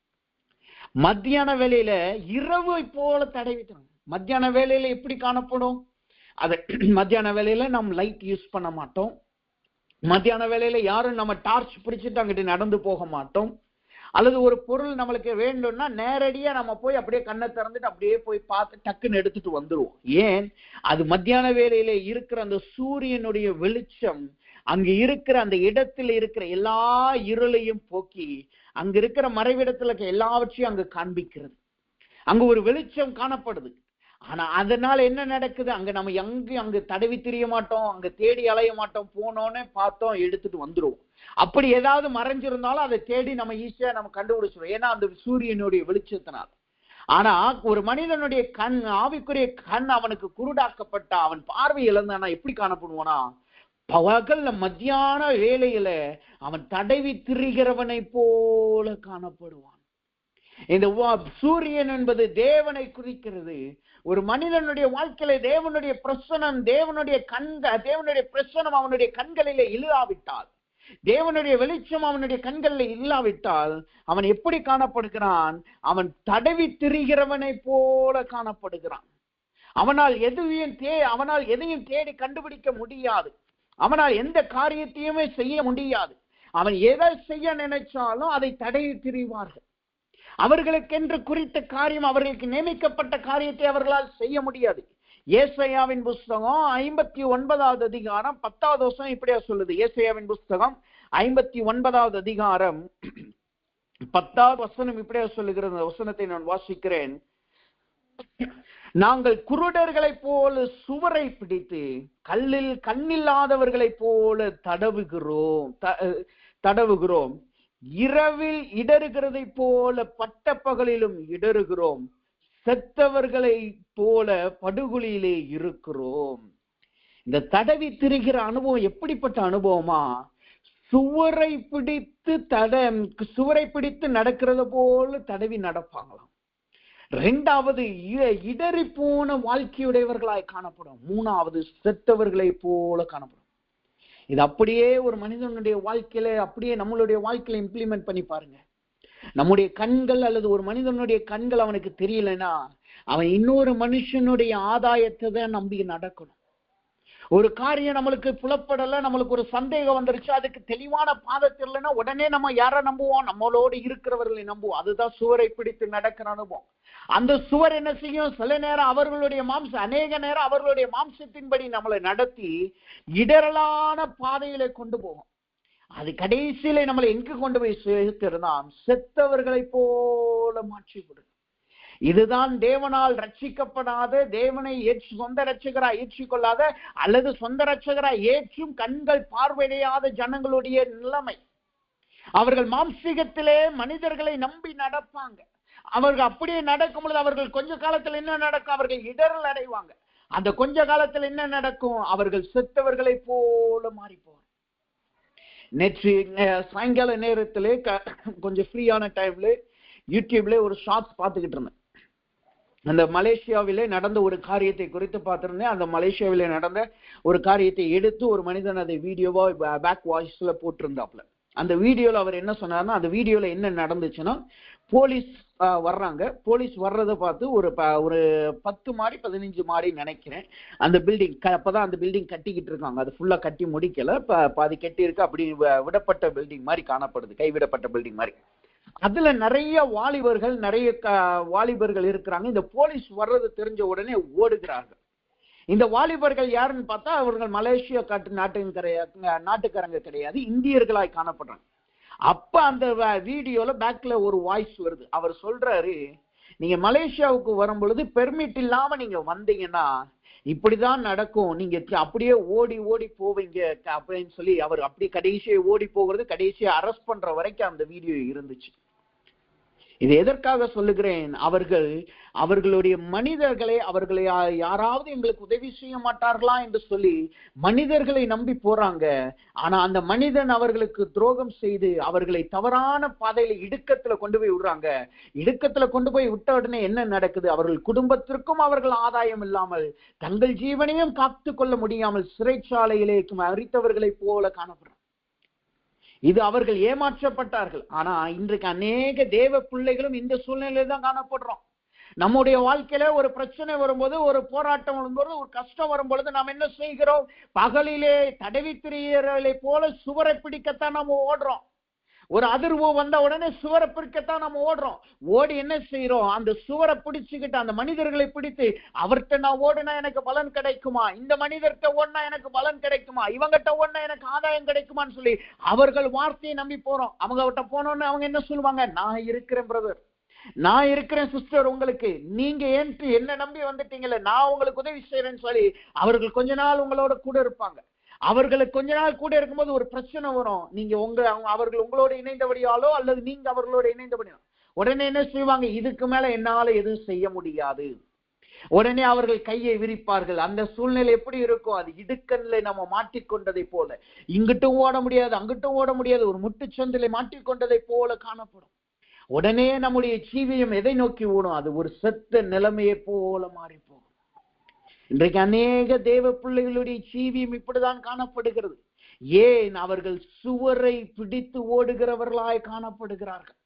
மத்தியான வேளையில இரவை போல தடவி திரிகிறோம். மத்தியான வேளையில எப்படி காணப்படும்? அது மத்தியான வேளையில நம்ம லைட் யூஸ் பண்ண மாட்டோம். மத்தியான வேளையில யாரும் நம்ம டார்ச் பிடிச்சிட்டு அங்கிட்டு நடந்து போக மாட்டோம். அல்லது ஒரு பொருள் நம்மளுக்கு வேண்டும்னா நேரடியா நம்ம போய் அப்படியே கண்ணை திறந்துட்டு அப்படியே போய் பார்த்து டக்குன்னு எடுத்துட்டு வந்துருவோம். ஏன்? அது மத்தியான வேளையில இருக்கிற அந்த சூரியனுடைய வெளிச்சம் அங்க இருக்கிற அந்த இடத்துல இருக்கிற எல்லா இருளையும் போக்கி அங்க இருக்கிற மறைவிடத்துல எல்லாவற்றையும் அங்க காண்பிக்கிறது. அங்க ஒரு வெளிச்சம் காணப்படுது. ஆனா அதனால என்ன நடக்குது? அங்க நம்ம அங்க தடவி திரிய மாட்டோம், அங்க தேடி அலைய மாட்டோம். போனோன்னு பார்த்தோம், எடுத்துட்டு வந்துருவோம். அப்படி ஏதாவது மறைஞ்சிருந்தாலும் அதை தேடி நம்ம ஈஸியா நம்ம கண்டுபிடிச்சிடும். ஏன்னா அந்த சூரியனுடைய வெளிச்சத்தினால். ஆனா ஒரு மனிதனுடைய கண், ஆவிக்குரிய கண் அவனுக்கு குருடாக்கப்பட்ட அவன் பார்வை இழந்தானா எப்படி காணப்படுவானா? பகல்ல மத்தியான வேளையில அவன் தடவி திரிகிறவனை போல காணப்படுவான். இந்த சூரியன் என்பது தேவனை குறிக்கிறது. ஒரு மனிதனுடைய வாழ்க்கையில தேவனுடைய பிரசனம், தேவனுடைய பிரசனம் அவனுடைய கண்களிலே இல்லாவிட்டால், தேவனுடைய வெளிச்சம் அவனுடைய கண்களில் இல்லாவிட்டால் அவன் எப்படி காணப்படுகிறான்? அவன் தடவி திரிகிறவனை போல காணப்படுகிறான். அவனால் எதையும் தேடி கண்டுபிடிக்க முடியாது. அவனால் எந்த காரியத்தையுமே செய்ய முடியாது. அவன் எதை செய்ய நினைச்சாலும் அதை தடவி திரிவார்கள். அவர்களுக்கென்று குறித்த காரியம், அவர்களுக்கு நியமிக்கப்பட்ட காரியத்தை அவர்களால் செய்ய முடியாது. ஏசாயாவின் புஸ்தகம் 59வது அதிகாரம் 10வது வசனம் இப்படியா சொல்லுது. ஏசாயாவின் புஸ்தகம் 59வது அதிகாரம் 10வது வசனம் இப்படியா சொல்லுகிறது. அந்த வசனத்தை நான் வாசிக்கிறேன். நாங்கள் குருடர்களை போல சுவரை பிடித்து கண்ணில்லாதவர்களை போல தடவுகிறோம். இரவில் இடறுகிறதை போல பட்ட பகலிலும் இடறுகிறோம். செத்தவர்களை போல படுகொலியிலே இருக்கிறோம். இந்த தடவி திரிகிற அனுபவம் எப்படிப்பட்ட அனுபவமா? சுவரை பிடித்து நடக்கிறது போல தடவி நடப்பாங்களாம். இரண்டாவது, இடறி போன வாழ்க்கையுடையவர்களாய் காணப்படும். மூணாவது, செத்தவர்களை போல காணப்படும். இது அப்படியே ஒரு மனிதனுடைய வாழ்க்கையில, அப்படியே நம்மளுடைய வாழ்க்கையில இம்ப்ளிமெண்ட் பண்ணி பாருங்க. நம்முடைய கண்கள் அல்லது ஒரு மனிதனுடைய கண்கள் அவனுக்கு தெரியலன்னா, அவன் இன்னொரு மனுஷனுடைய ஆதாயத்தை தான் நம்பி நடக்கணும். ஒரு காரியம் நம்மளுக்கு புலப்படல, நம்மளுக்கு ஒரு சந்தேகம் வந்துருச்சு, அதுக்கு தெளிவான பாதை தெரியலன்னா உடனே நம்ம யாரை நம்புவோம்? நம்மளோடு இருக்கிறவர்களை நம்புவோம். அதுதான் சுவரை பிடித்து நடக்கிற அனுபவம். அந்த சுவர் என்ன செய்யும்? சில நேரம் அவர்களுடைய அநேக நேரம் அவர்களுடைய மாம்சத்தின்படி நம்மளை நடத்தி இடரலான பாதையில கொண்டு போகும். அது கடைசியில நம்மளை எங்க கொண்டு போய் சேர்த்திருந்தா செத்தவர்களை போல மாற்றி விடும். இதுதான் தேவனால் ரட்சிக்கப்படாத, தேவனை சொந்த ரட்சகராய் ஏற்றுக்கொள்ளாத அல்லது சொந்த ரட்சகராய் ஏற்றும் கண்கள் பார்வையடையாத ஜனங்களுடைய நிலைமை. அவர்கள் மாம்சீகத்திலே மனிதர்களை நம்பி நடப்பாங்க. அவர்கள் அப்படியே நடக்கும் பொழுது அவர்கள் கொஞ்ச காலத்துல என்ன நடக்கும்? அவர்கள் இடரல் அடைவாங்க. அந்த கொஞ்ச காலத்துல என்ன நடக்கும்? அவர்கள் செத்தவர்களை போல மாறி போவாங்க. நேற்று சாயங்கால நேரத்திலே கொஞ்சம் ஃப்ரீயான டைம்ல யூடியூப்ல ஒரு ஷார்ட்ஸ் பார்த்துக்கிட்டு இருந்தேன். அந்த மலேசியாவிலே நடந்த ஒரு காரியத்தை குறித்து பார்த்திருந்தேன். அந்த மலேசியாவிலே நடந்த ஒரு காரியத்தை எடுத்து ஒரு மனிதன் அதை வீடியோவா பேக் வாய்ஸ்ல போட்டிருந்தாப்ல. அந்த வீடியோல அவர் என்ன சொன்னார்னா, அந்த வீடியோல என்ன நடந்துச்சுன்னா, போலீஸ் வர்றாங்க. போலீஸ் வர்றதை பார்த்து ஒரு 10 மாடி 15 மாடி நினைக்கிறேன் அந்த பில்டிங், அப்பதான் அந்த பில்டிங் கட்டிக்கிட்டு இருக்காங்க. அது ஃபுல்லா கட்டி முடிக்கல, பாதி கட்டி இருக்கு. அப்படி விடப்பட்ட பில்டிங் மாதிரி காணப்படுது, கைவிடப்பட்ட பில்டிங் மாதிரி. அதுல நிறைய வாலிபர்கள் இருக்கிறாங்க. இந்த போலீஸ் வர்றது தெரிஞ்ச உடனே ஓடுகிறார்கள். இந்த வாலிபர்கள் யாருன்னு பார்த்தா அவர்கள் மலேசியா நாட்டுக்காரங்க கிடையாது, இந்தியர்களாய் காணப்படுறாங்க. அப்ப அந்த வீடியோல பேக்ல ஒரு வாய்ஸ் வருது. அவர் சொல்றாரு, நீங்க மலேசியாவுக்கு வரும் பொழுது பெர்மிட் இல்லாம நீங்க வந்தீங்கன்னா இப்படிதான் நடக்கும், நீங்க அப்படியே ஓடி போவீங்க அப்படின்னு சொல்லி அவர் அப்படியே கடைசியை ஓடி போகிறது, கடைசியை அரெஸ்ட் பண்ற வரைக்கும் அந்த வீடியோ இருந்துச்சு. இது எதற்காக சொல்லுகிறேன்? அவர்களுடைய அவர்களை யாராவது எங்களுக்கு உதவி செய்ய மாட்டார்களா என்று சொல்லி மனிதர்களை நம்பி போறாங்க. ஆனா அந்த மனிதன் அவர்களுக்கு துரோகம் செய்து அவர்களை தவறான பாதையில இடுக்கத்துல கொண்டு போய் விடுறாங்க. இடுக்கத்துல கொண்டு போய் விட்ட உடனே என்ன நடக்குது? அவர்கள் குடும்பத்திற்கும் அவர்கள் ஆதாயம் இல்லாமல், தங்கள் ஜீவனையும் காத்து கொள்ள முடியாமல் சிறைச்சாலையிலே அரித்தவர்களை போல காணப்படுறாங்க. இது அவர்கள் ஏமாற்றப்பட்டார்கள். ஆனா இன்றைக்கு அநேக தேவ பிள்ளைகளும் இந்த சூழ்நிலையில தான் காணப்படுறோம். நம்முடைய வாழ்க்கையில ஒரு பிரச்சனை வரும்போது, ஒரு போராட்டம் வரும்போது, ஒரு கஷ்டம் வரும்பொழுது நாம் என்ன செய்கிறோம்? பகலிலே தடவி திரியர்களை போல சுவரை பிடிக்கத்தான் நம்ம ஓடுறோம். ஒரு அதிர்வு வந்த உடனே சுவரை பிடிக்கத்தான் நம்ம ஓடுறோம். ஓடி என்ன செய்யறோம்? அந்த சுவரை பிடிச்சுக்கிட்டு அந்த மனிதர்களை பிடித்து, அவர்கிட்ட நான் ஓடுனா எனக்கு பலன் கிடைக்குமா, இந்த மனிதர்கிட்ட ஓடினா எனக்கு பலன் கிடைக்குமா, இவங்கிட்ட ஓடினா எனக்கு ஆதாயம் கிடைக்குமான்னு சொல்லி அவர்கள் வார்த்தையை நம்பி போறோம். அவங்க கிட்ட போனோன்னு அவங்க என்ன சொல்லுவாங்க? நான் இருக்கிறேன் பிரதர், நான் இருக்கிறேன் சிஸ்டர், உங்களுக்கு நீங்க என்ன நம்பி வந்துட்டீங்கல்ல, நான் உங்களுக்கு உதவி செய்யறேன்னு சொல்லி அவர்கள் கொஞ்ச நாள் உங்களோட கூட இருப்பாங்க. அவர்களுக்கு கொஞ்ச நாள் கூட இருக்கும்போது ஒரு பிரச்சனை வரும். நீங்க அவர்கள் உங்களோட இணைந்தபடியாலோ அல்லது நீங்க அவர்களோட இணைந்தபடியாலோ உடனே என்ன செய்வாங்க? இதுக்கு மேல என்னால எதுவும் செய்ய முடியாது. உடனே அவர்கள் கையை விரிப்பார்கள். அந்த சூழ்நிலை எப்படி இருக்கும்? அது இடுக்கண்ல நம்ம மாட்டிக்கொண்டதை போல, இங்கிட்டும் ஓட முடியாது அங்கிட்டும் ஓட முடியாது, ஒரு முட்டுச்சந்தில மாட்டிக்கொண்டதை போல காணப்படும். உடனே நம்முடைய ஜீவியம் எதை நோக்கி ஓடும்? அது ஒரு செத்த நிலைமையை போல மாறி போகும். இன்றைக்கு அநேக தேவ பிள்ளைகளுடைய ஜீவியம் இப்படிதான் காணப்படுகிறது. ஏன்? அவர்கள் சுவரை பிடித்து ஓடுகிறவர்களாய் காணப்படுகிறார்கள்.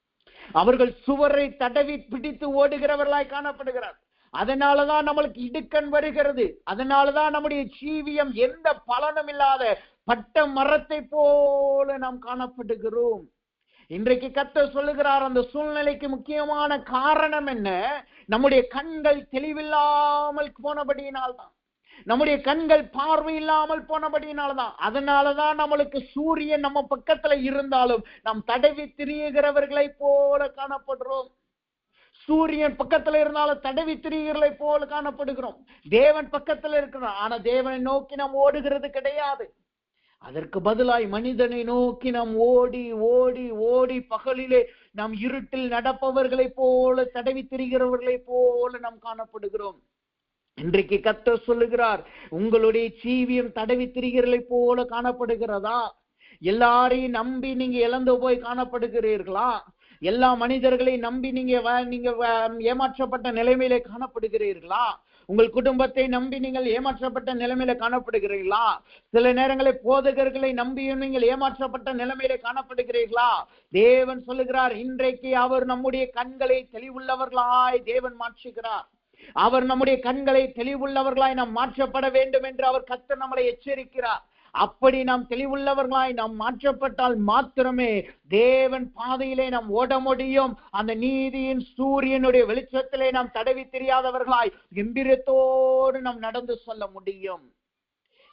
அவர்கள் சுவரை தடவி பிடித்து ஓடுகிறவர்களாய் காணப்படுகிறார்கள். அதனாலதான் நம்மளுக்கு இடுக்கண் வருகிறது. அதனாலதான் நம்முடைய ஜீவியம் எந்த பலனும் இல்லாத பட்ட மரத்தை போல நாம் காணப்படுகிறோம். இன்றைக்கு கர்த்தர் சொல்லுகிறார், அந்த சூழ்நிலைக்கு முக்கியமான காரணம் என்ன? நம்முடைய கண்கள் தெளிவில்லாமல் போனபடியினால்தான், நம்முடைய கண்கள் பார்வை இல்லாமல் போனபடியினால்தான். அதனாலதான் நம்மளுக்கு சூரியன் நம்ம பக்கத்துல இருந்தாலும் நாம் தடவி திரியுகிறவர்களை போல காணப்படுறோம். சூரியன் பக்கத்துல இருந்தாலும் தடவி திரிகிறவர்களை போல காணப்படுகிறோம். தேவன் பக்கத்துல இருக்கிறோம், ஆனா தேவனை நோக்கி நாம் ஓடுகிறது கிடையாது. அதற்கு பதிலாய் மனிதனை நோக்கி நாம் ஓடி ஓடி ஓடி பகலிலே நாம் இருட்டில் நடப்பவர்களை போல, தடவி திரிகிறவர்களை போல நாம் காணப்படுகிறோம். இன்றைக்கு கர்த்தர் சொல்லுகிறார், உங்களுடைய ஜீவியம் தடவி திரிகிறதை போல காணப்படுகிறதா? எல்லாரையும் நம்பி நீங்க இழந்து போய் காணப்படுகிறீர்களா? எல்லா மனிதர்களையும் நம்பி நீங்க ஏமாற்றப்பட்ட நிலைமையிலே காணப்படுகிறீர்களா? உங்கள் குடும்பத்தை நம்பி நீங்கள் ஏமாற்றப்பட்ட நிலைமையில காணப்படுகிறீர்களா? சில நேரங்களில் போதகர்களை நம்பியும் நீங்கள் ஏமாற்றப்பட்ட நிலைமையில காணப்படுகிறீர்களா? தேவன் சொல்லுகிறார், இன்றைக்கு அவர் நம்முடைய கண்களை தெளிவுள்ளவர்களாய் தேவன் மாற்றுகிறார். அவர் நம்முடைய கண்களை தெளிவுள்ளவர்களாய் நாம் மாற்றப்பட வேண்டும் என்று அவர் கர்த்தர் நம்மளை எச்சரிக்கிறார். அப்படி நாம் தெளிவுள்ளவர்களாய் நாம் மாற்றப்பட்டால் மாத்திரமே தேவன் பாதையிலே நாம் ஓட முடியும். அந்த நீதியின் சூரியனுடைய வெளிச்சத்திலே நாம் தடவி தெரியாதவர்களாய் கம்பீரத்தோடு நாம் நடந்து செல்ல முடியும்.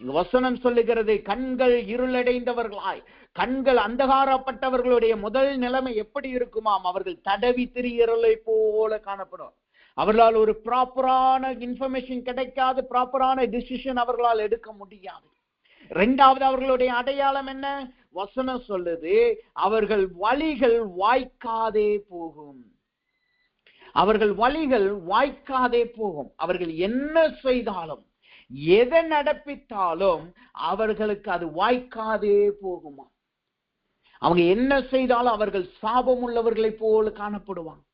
இங்க வசனம் சொல்லுகிறது, கண்கள் இருளடைந்தவர்களாய், கண்கள் அந்தகாரப்பட்டவர்களுடைய முதல் நிலைமை எப்படி இருக்குமாம்? அவர்கள் தடவி திரிகிறலை போல காணப்படும். அவர்களால் ஒரு ப்ராப்பரான இன்ஃபர்மேஷன் கிடைக்காது, ப்ராப்பரான டிசிஷன் அவர்களால் எடுக்க முடியாது. இரண்டாவது அவர்களுடைய அடையாளம் என்ன? வசனம் சொல்லுது, அவர்கள் வழிகள் வாய்க்காதே போகும். அவர்கள் வழிகள் வாய்க்காதே போகும். அவர்கள் என்ன செய்தாலும் எதை நடப்பித்தாலும் அவர்களுக்கு அது வாய்க்காதே போகுமா? அவங்க என்ன செய்தாலும் அவர்கள் சாபம் உள்ளவர்களை போல காணப்படுவாங்க.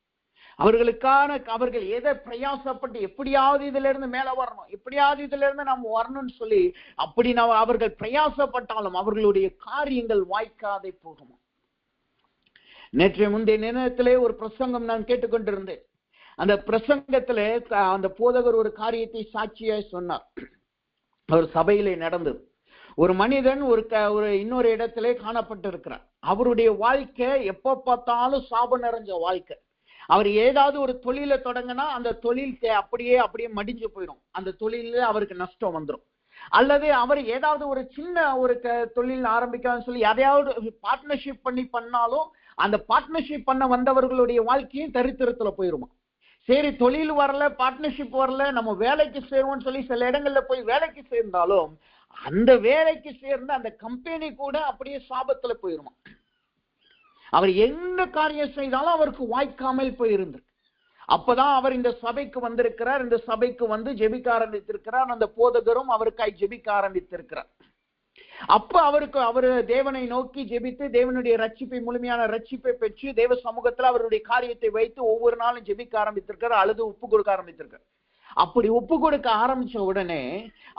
அவர்கள் எதை பிரயாசப்பட்டு எப்படியாவது இதுல இருந்து மேல வரணும், எப்படியாவது இதுல இருந்து நம்ம வரணும்னு சொல்லி அப்படி அவர்கள் பிரயாசப்பட்டாலும் அவர்களுடைய காரியங்கள் வாய்க்காதே போகுமா? நேற்றைய முந்தைய நேரத்திலே ஒரு பிரசங்கம் நான் கேட்டுக்கொண்டிருந்தேன். அந்த பிரசங்கத்திலே அந்த போதகர் ஒரு காரியத்தை சாட்சியாய் சொன்னார். அவர் சபையிலே நடந்தது. ஒரு மனிதன் ஒரு இன்னொரு இடத்திலே காணப்பட்டிருக்கிறார். அவருடைய வாழ்க்கை எப்ப பார்த்தாலும் சாபம் நிறைஞ்ச வாழ்க்கை. அவர் ஏதாவது ஒரு தொழிலை தொடங்கினா அந்த தொழில் அப்படியே மடிஞ்சு போயிடும். அந்த தொழில அவருக்கு நஷ்டம் வந்துடும். அல்லது அவர் ஏதாவது ஒரு சின்ன ஒரு தொழில் ஆரம்பிக்கலாம்னு சொல்லி எதையாவது பார்ட்னர்ஷிப் பண்ணாலும் அந்த பார்ட்னர்ஷிப் பண்ண வந்தவர்களுடைய வாழ்க்கையும் தரித்திரத்துல போயிருமா. சரி, தொழில் வரல, பார்ட்னர்ஷிப் வரல, நம்ம வேலைக்கு சேருவோம்னு சொல்லி சில இடங்கள்ல போய் வேலைக்கு சேர்ந்தாலும் அந்த வேலைக்கு சேர்ந்த அந்த கம்பெனி கூட அப்படியே சாபத்துல போயிருமா. அவர் எந்த காரியம் செய்தாலும் அவருக்கு வாய்க்காமல் போயிருந்து. அப்பதான் அவர் இந்த சபைக்கு வந்திருக்கிறார். இந்த சபைக்கு வந்து ஜெபிக்க ஆரம்பித்திருக்கிறார். அந்த போதகரும் அவருக்காய் ஜெபிக்க ஆரம்பித்திருக்கிறார். அப்ப அவரு தேவனை நோக்கி ஜெபித்து தேவனுடைய ரட்சிப்பை, முழுமையான ரட்சிப்பை பெற்று தேவ சமூகத்துல அவருடைய காரியத்தை வைத்து ஒவ்வொரு நாளும் ஜெபிக்க ஆரம்பித்திருக்கிறார். அழுது ஒப்பு கொடுக்க ஆரம்பித்திருக்கார். அப்படி ஒப்பு கொடுக்க ஆரம்பிச்ச உடனே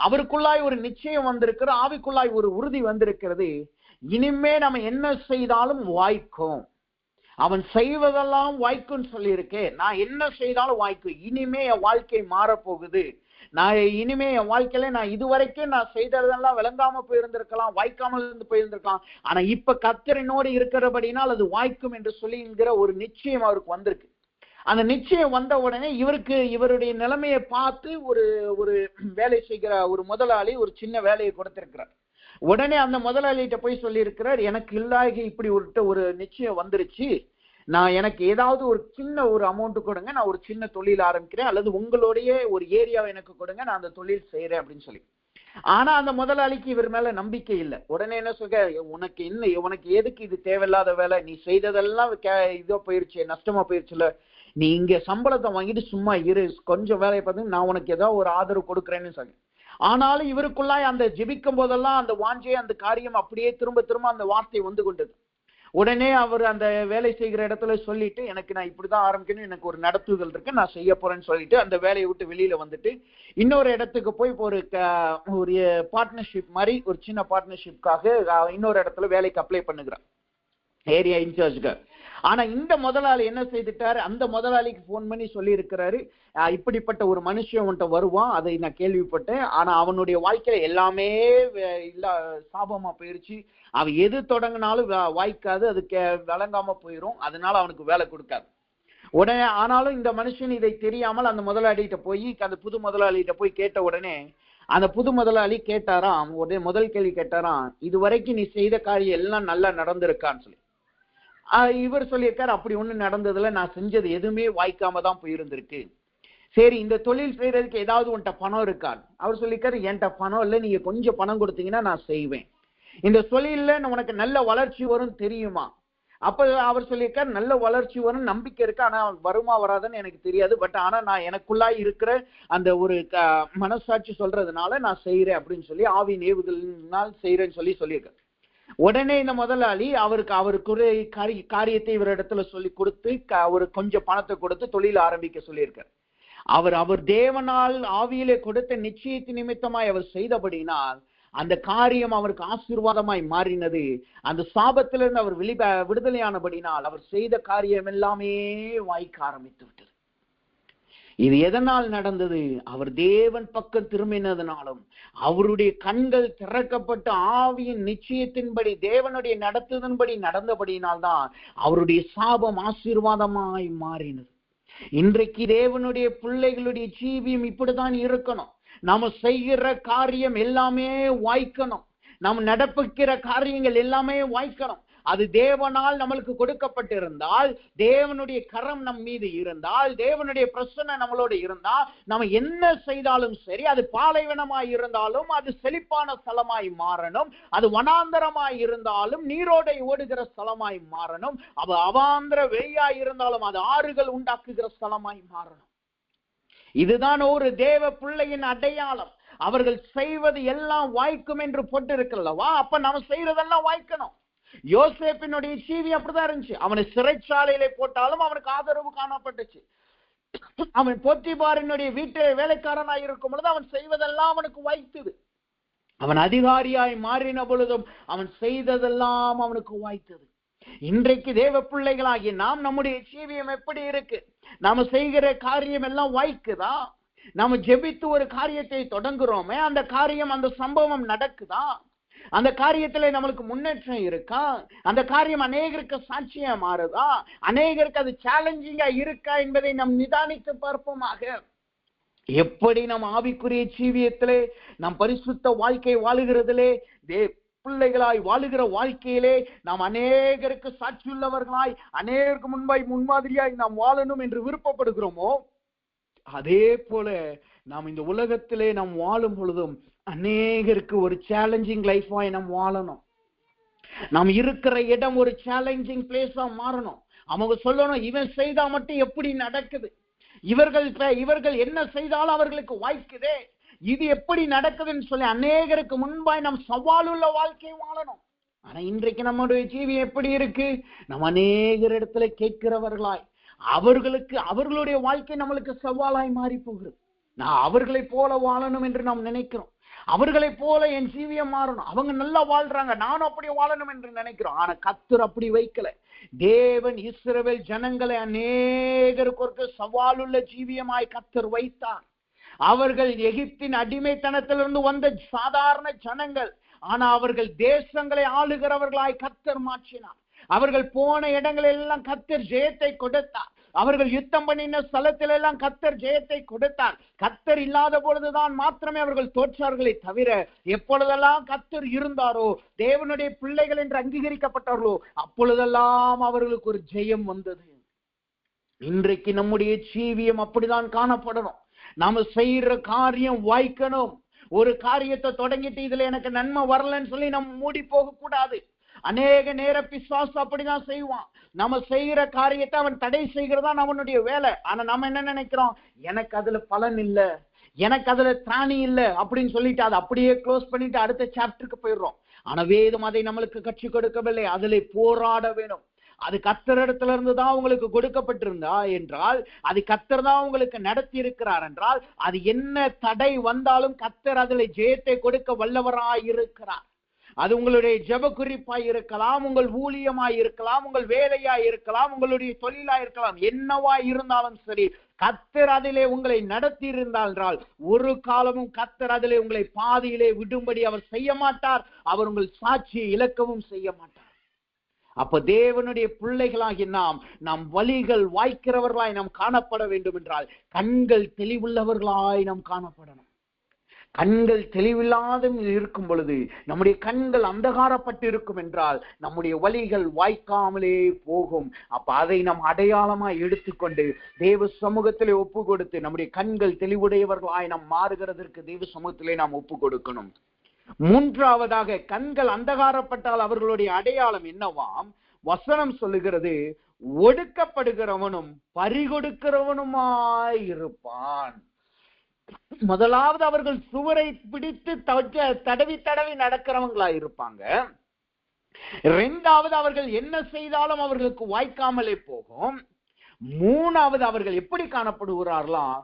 அவருக்குள்ளாய் ஒரு நிச்சயம் வந்திருக்கிற, ஆவிக்குள்ளாய் ஒரு உறுதி வந்திருக்கிறது. இனிமே நம்ம என்ன செய்தாலும் வாய்க்கும், அவன் செய்வதெல்லாம் வாய்க்குன்னு சொல்லியிருக்கேன், நான் என்ன செய்தாலும் வாய்க்கும், இனிமே என் வாழ்க்கை மாறப்போகுது, நான் இனிமே என் வாழ்க்கையில நான் இதுவரைக்கும் நான் செய்ததெல்லாம் விளங்காம போயிருந்திருக்கலாம், வாய்க்காமல் இருந்து போயிருந்திருக்கலாம், ஆனா இப்ப கர்த்தரினோடு இருக்கிறபடினால் அது வாய்க்கும் என்று சொல்லிங்கிற ஒரு நிச்சயம் அவருக்கு வந்திருக்கு. அந்த நிச்சயம் வந்த உடனே இவருடைய நிலைமையை பார்த்து ஒரு வேலை செய்கிற ஒரு முதலாளி ஒரு சின்ன வேலையை கொடுத்திருக்கிறார். உடனே அந்த முதலாளிகிட்ட போய் சொல்லி இருக்கிறார், எனக்கு இல்லாகி இப்படி ஒரு நிச்சயம் வந்துருச்சு, நான் எனக்கு ஏதாவது ஒரு சின்ன ஒரு அமௌண்ட் கொடுங்க, நான் ஒரு சின்ன தொழில் ஆரம்பிக்கிறேன், அல்லது உங்களுடைய ஒரு ஏரியாவை எனக்கு கொடுங்க, நான் அந்த தொழில் செய்யறேன் அப்படின்னு சொல்லி. ஆனா அந்த முதலாளிக்கு இவர் மேல நம்பிக்கை இல்லை. உடனே என்ன சொல்ற, உனக்கு எதுக்கு இது தேவையில்லாத வேலை, நீ செய்ததெல்லாம் இதோ போயிருச்சு, நஷ்டமா போயிருச்சுல, நீ இங்க சம்பளத்தை வாங்கிட்டு சும்மா இரு, கொஞ்சம் வேலையை பார்த்து நான் உனக்கு ஏதாவது ஒரு ஆதரவு கொடுக்குறேன்னு சொல்லி. ஆனாலும் இவருக்குள்ளாய் அந்த ஜெபிக்கும் போதெல்லாம் அந்த வாஞ்சை, அந்த காரியம் அப்படியே திரும்ப திரும்ப அந்த வார்த்தை வந்து கொண்டது. உடனே அவர் அந்த வேலை செய்கிற இடத்துல சொல்லிட்டு, எனக்கு நான் இப்படிதான் ஆரம்பிக்கணும், எனக்கு ஒரு நடத்துதல் இருக்கு, நான் செய்ய போறேன்னு சொல்லிட்டு அந்த வேலையை விட்டு வெளியில வந்துட்டு இன்னொரு இடத்துக்கு போய் ஒரு பார்ட்னர்ஷிப் மாதிரி ஒரு சின்ன பார்ட்னர்ஷிப்காக இன்னொரு இடத்துல வேலைக்கு அப்ளை பண்ணுகிறார், ஏரியா இன்சார்ஜுக்கு. ஆனா இந்த முதலாளி என்ன செய்துட்டாரு, அந்த முதலாளிக்கு போன் பண்ணி சொல்லி இருக்கிறாரு, இப்படிப்பட்ட ஒரு மனுஷன் உன்கிட்ட வருவான், அதை நான் கேள்விப்பட்டேன், ஆனா அவனுடைய வாழ்க்கையில எல்லாமே சாபமா போயிருச்சு, அவன் எது தொடங்கினாலும் வாய்க்காது, அது விளங்காம போயிரும், அதனால அவனுக்கு வேலை கொடுக்காது. உடனே ஆனாலும் இந்த மனுஷன் இதை தெரியாமல் அந்த முதலாளிகிட்ட போய், அந்த புது முதலாளிகிட்ட போய் கேட்ட உடனே அந்த புது முதலாளி கேட்டாராம், உடனே முதல் கேள்வி கேட்டாராம், இதுவரைக்கும் நீ செய்த காரியம் எல்லாம் நல்லா நடந்திருக்கான்னு சொல்லி. இவர் சொல்லியிருக்காரு, அப்படி ஒண்ணு நடந்ததுல, நான் செஞ்சது எதுவுமே வாய்க்காம தான் போயிருந்திருக்கு. சரி, இந்த தொழில் செய்யறதுக்கு ஏதாவது உன்கிட்ட பணம் இருக்கான்னு அவர் சொல்லியிருக்காரு, என்கிட்ட பணம் இல்லை, நீங்க கொஞ்சம் பணம் கொடுத்தீங்கன்னா நான் செய்வேன். இந்த தொழில உனக்கு நல்ல வளர்ச்சி வரும் தெரியுமா? அப்ப அவர் சொல்லியிருக்கார், நல்ல வளர்ச்சி வரும், நம்பிக்கை இருக்கு, ஆனா வருமா வராதுன்னு எனக்கு தெரியாது, பட் ஆனா நான் எனக்குள்ளாய் இருக்கிற அந்த ஒரு மனசாட்சி சொல்றதுனால நான் செய்யறேன் அப்படின்னு சொல்லி, ஆவியின் ஏவுதலினால் செய்யறேன்னு சொல்லியிருக்கார். உடனே இந்த முதலாளி அவருக்கு காரியத்தை இவரிடத்துல சொல்லி கொடுத்து ஒரு கொஞ்சம் பணத்தை கொடுத்து தொழில் ஆரம்பிக்க சொல்லியிருக்கார். அவர் தேவனால் ஆவியிலே கொடுத்த நிச்சயத்தின் நிமித்தமாய் அவர் செய்தபடினால் அந்த காரியம் அவருக்கு ஆசீர்வாதமாய் மாறினது. அந்த சாபத்திலிருந்து அவர் விடுதலையானபடினால் அவர் செய்த காரியம் எல்லாமே வாய்க்க ஆரம்பித்து விட்டது. இது எதனால் நடந்தது? அவர் தேவன் பக்கம் திரும்பினதுனாலும், அவருடைய கண்கள் திறக்கப்பட்டு ஆவியின் நிச்சயத்தின்படி தேவனுடைய நடத்துதன்படி நடந்தபடியினால்தான் அவருடைய சாபம் ஆசீர்வாதமாய் மாறினது. இன்றைக்கு தேவனுடைய பிள்ளைகளுடைய ஜீவியம் இப்படிதான் இருக்கணும். நாம செய்கிற காரியம் எல்லாமே வாய்க்கணும். நாம் நடப்பிக்கிற காரியங்கள் எல்லாமே வாய்க்கணும். அது தேவனால் நம்மளுக்கு கொடுக்கப்பட்டிருந்தால், தேவனுடைய கரம் நம் மீது இருந்தால், தேவனுடைய பிரசன்னை நம்மளோட இருந்தால், நம்ம என்ன செய்தாலும் சரி, அது பாலைவனமாய் இருந்தாலும் அது செழிப்பான ஸ்தலமாய் மாறணும். அது வனாந்தரமாய் இருந்தாலும் நீரோடை ஓடுகிற ஸ்தலமாய் மாறணும். அது அவாந்திர வெளியாய் இருந்தாலும் அது ஆறுகள் உண்டாக்குகிற ஸ்தலமாய் மாறணும். இதுதான் ஒரு தேவ பிள்ளையின் அடையாளம். அவர்கள் செய்வது எல்லாம் வாய்க்கும் என்று போட்டிருக்கல்லவா? அப்ப நம்ம செய்யறதெல்லாம் வாய்க்கணும். யோசேப்பினுடைய ஜீவி அப்படிதான் இருந்துச்சு. அவனை சிறைச்சாலையில போட்டாலும் அவனுக்கு ஆதரவு காணப்பட்டுச்சு. அவன் போத்திபாரினுடைய வீட்டில் வேலைக்காரனாய் இருக்கும் பொழுது அவன் செய்வதெல்லாம் அவனுக்கு வாய்த்தது. அவன் அதிகாரியாய் மாறின பொழுதும் அவன் செய்ததெல்லாம் அவனுக்கு வாய்த்தது. இன்றைக்கு தேவ பிள்ளைகளாகி நாம், நம்முடைய ஜீவியம் எப்படி இருக்கு? நாம செய்கிற காரியம் எல்லாம் வாய்க்குதா? நாம ஜெபித்து ஒரு காரியத்தை தொடங்குறோமே, அந்த காரியம், அந்த சம்பவம் நடக்குதா? அந்த காரியத்துல நம்மளுக்கு முன்னேற்றம் இருக்கா? அந்த காரியம் அநேகருக்கு சாட்சியா மாறுதா? அநேகருக்கு அது சேலஞ்சிங்கா இருக்கா என்பதை நாம் நிதானித்து பார்ப்போமாக. எப்படி நம் ஆவிக்குரிய ஜீவியத்திலே, நம் பரிசுத்த வாழ்க்கை வாழுகிறதிலே, பிள்ளைகளாய் வாழுகிற வாழ்க்கையிலே நாம் அநேகருக்கு சாட்சியுள்ளவர்களாய், அநேகருக்கு முன்மாதிரியாய் நாம் வாழணும் என்று விருப்பப்படுகிறோமோ, அதே போல நாம் இந்த உலகத்திலே நாம் வாழும் பொழுதும் அநேகருக்கு ஒரு சேலஞ்சிங் லைஃபாய் நாம் வாழணும். நாம் இருக்கிற இடம் ஒரு சேலஞ்சிங் பிளேஸா மாறணும். அவங்க சொல்லணும், இவன் செய்தா மட்டும் எப்படி நடக்குது, இவர்கள் என்ன செய்தாலும் அவர்களுக்கு வாய்க்குதே, இது எப்படி நடக்குதுன்னு சொல்லி அநேகருக்கு முன்பாய் நாம் சவாலுள்ள வாழ்க்கை வாழணும். ஆனா இன்றைக்கு நம்முடைய ஜீவியம் எப்படி இருக்கு? நம்ம அநேகர் இடத்துல கேட்கிறவர்களாய், அவர்களுடைய வாழ்க்கை நம்மளுக்கு சவாலாய் மாறி போகிறது. நான் அவர்களை போல வாழணும் என்று நாம் நினைக்கிறோம். அவர்களை போல என் ஜீவியம் மாறணும், அவங்க நல்லா வாழ்றாங்க, நானும் அப்படி வாழணும் என்று நினைக்கிறோம். ஆனா கர்த்தர் அப்படி வைக்கல. தேவன் இஸ்ரவேல் ஜனங்களை அநேகருக்கு ஒரு சவாலுள்ள ஜீவியமாய் கர்த்தர் வைத்தார். அவர்கள் எகிப்தின் அடிமைத்தனத்திலிருந்து வந்த சாதாரண ஜனங்கள், ஆனா அவர்கள் தேசங்களை ஆளுகிறவர்களாய் கர்த்தர் மாற்றினார். அவர்கள் போன இடங்கள் எல்லாம் கர்த்தர் ஜெயத்தை கொடுத்தார். அவர்கள் யுத்தம் பண்ணின ஸ்தலத்தில் எல்லாம் கர்த்தர் ஜெயத்தை கொடுத்தார். கர்த்தர் இல்லாத பொழுதுதான் மாத்திரமே அவர்கள் தோற்றார்களே தவிர, எப்பொழுதெல்லாம் கர்த்தர் இருந்தாரோ, தேவனுடைய பிள்ளைகள் என்று அங்கீகரிக்கப்பட்டார்களோ, அப்பொழுதெல்லாம் அவர்களுக்கு ஒரு ஜெயம் வந்தது. இன்றைக்கு நம்முடைய ஜீவியம் அப்படிதான் காணப்படணும். நாம செய்யற காரியம் வாய்க்கணும். ஒரு காரியத்தை தொடங்கிட்டு இதுல எனக்கு நன்மை வரலன்னு சொல்லி நம்ம மூடி போக கூடாது. அநேக நேர பிசாசு அப்படிதான் செய்வான். நம்ம செய்யற காரியத்தை அவன் தடை செய்கிறதா அவனுடைய வேலை. ஆனா நம்ம என்ன நினைக்கிறோம், எனக்கு அதுல பலன் இல்ல, எனக்கு அதுல திராணி இல்ல அப்படின்னு சொல்லிட்டு அதை அப்படியே க்ளோஸ் பண்ணிட்டு அடுத்த சாப்டருக்கு போயிடுறோம். ஆனா வேதம் அதை நம்மளுக்கு கற்றுக் கொடுக்கவில்லை. அதுல போராட வேணும். அது கர்த்தரிடத்துல இருந்து தான் உங்களுக்கு கொடுக்கப்பட்டிருந்தா என்றால், அது கர்த்தர் தான் உங்களுக்கு நடத்தி இருக்கிறார் என்றால், அது என்ன தடை வந்தாலும் கர்த்தர் அதுல ஜெயத்தை கொடுக்க வல்லவராய் இருக்கிறார். அது உங்களுடைய ஜெப குறிப்பாய் இருக்கலாம், உங்கள் ஊழியமாய் இருக்கலாம், உங்கள் வேலையாய் இருக்கலாம், உங்களுடைய தொழிலாய் இருக்கலாம், என்னவா இருந்தாலும் சரி, கர்த்தர் அதிலே உங்களை நடத்தி இருந்தால் ஒரு காலமும் கர்த்தர் அதிலே உங்களை பாதியிலே விடும்படி அவர் செய்ய மாட்டார். அவர் உங்கள் சாட்சியை இழக்கவும் செய்ய மாட்டார். அப்ப தேவனுடைய பிள்ளைகளாகி நாம் வழிகள் வாய்க்கிறவர்களாய் நாம் காணப்பட வேண்டும் என்றால், கண்கள் தெளிவுள்ளவர்களாய் நாம் காணப்படணும். கண்கள் தெளிவில்லாத இருக்கும் பொழுது, நம்முடைய கண்கள் அந்தகாரப்பட்டு இருக்கும் என்றால், நம்முடைய வழிகள் வாய்க்காமலே போகும். அப்ப அதை நாம் அடையாளமாய் எடுத்துக்கொண்டு தேவ சமூகத்திலே ஒப்பு கொடுத்து, நம்முடைய கண்கள் தெளிவுடையவர்களாய் நாம் மாறுகிறதற்கு தேவ சமூகத்திலே நாம் ஒப்பு கொடுக்கணும். மூன்றாவதாக, கண்கள் அந்தகாரப்பட்டால் அவர்களுடைய அடையாளம் என்னவாம்? வசனம் சொல்லுகிறது, ஒடுக்கப்படுகிறவனும் பறிகொடுக்கிறவனுமாய் இருப்பான். முதலாவது அவர்கள் சுவரை பிடித்து தடவி தடவி நடக்கிறவங்களா இருப்பாங்க. இரண்டாவது அவர்கள் என்ன செய்தாலும் அவர்களுக்கு வாய்க்காமலே போகும். மூணாவது அவர்கள் எப்படி காணப்படுகிறார்களாம்?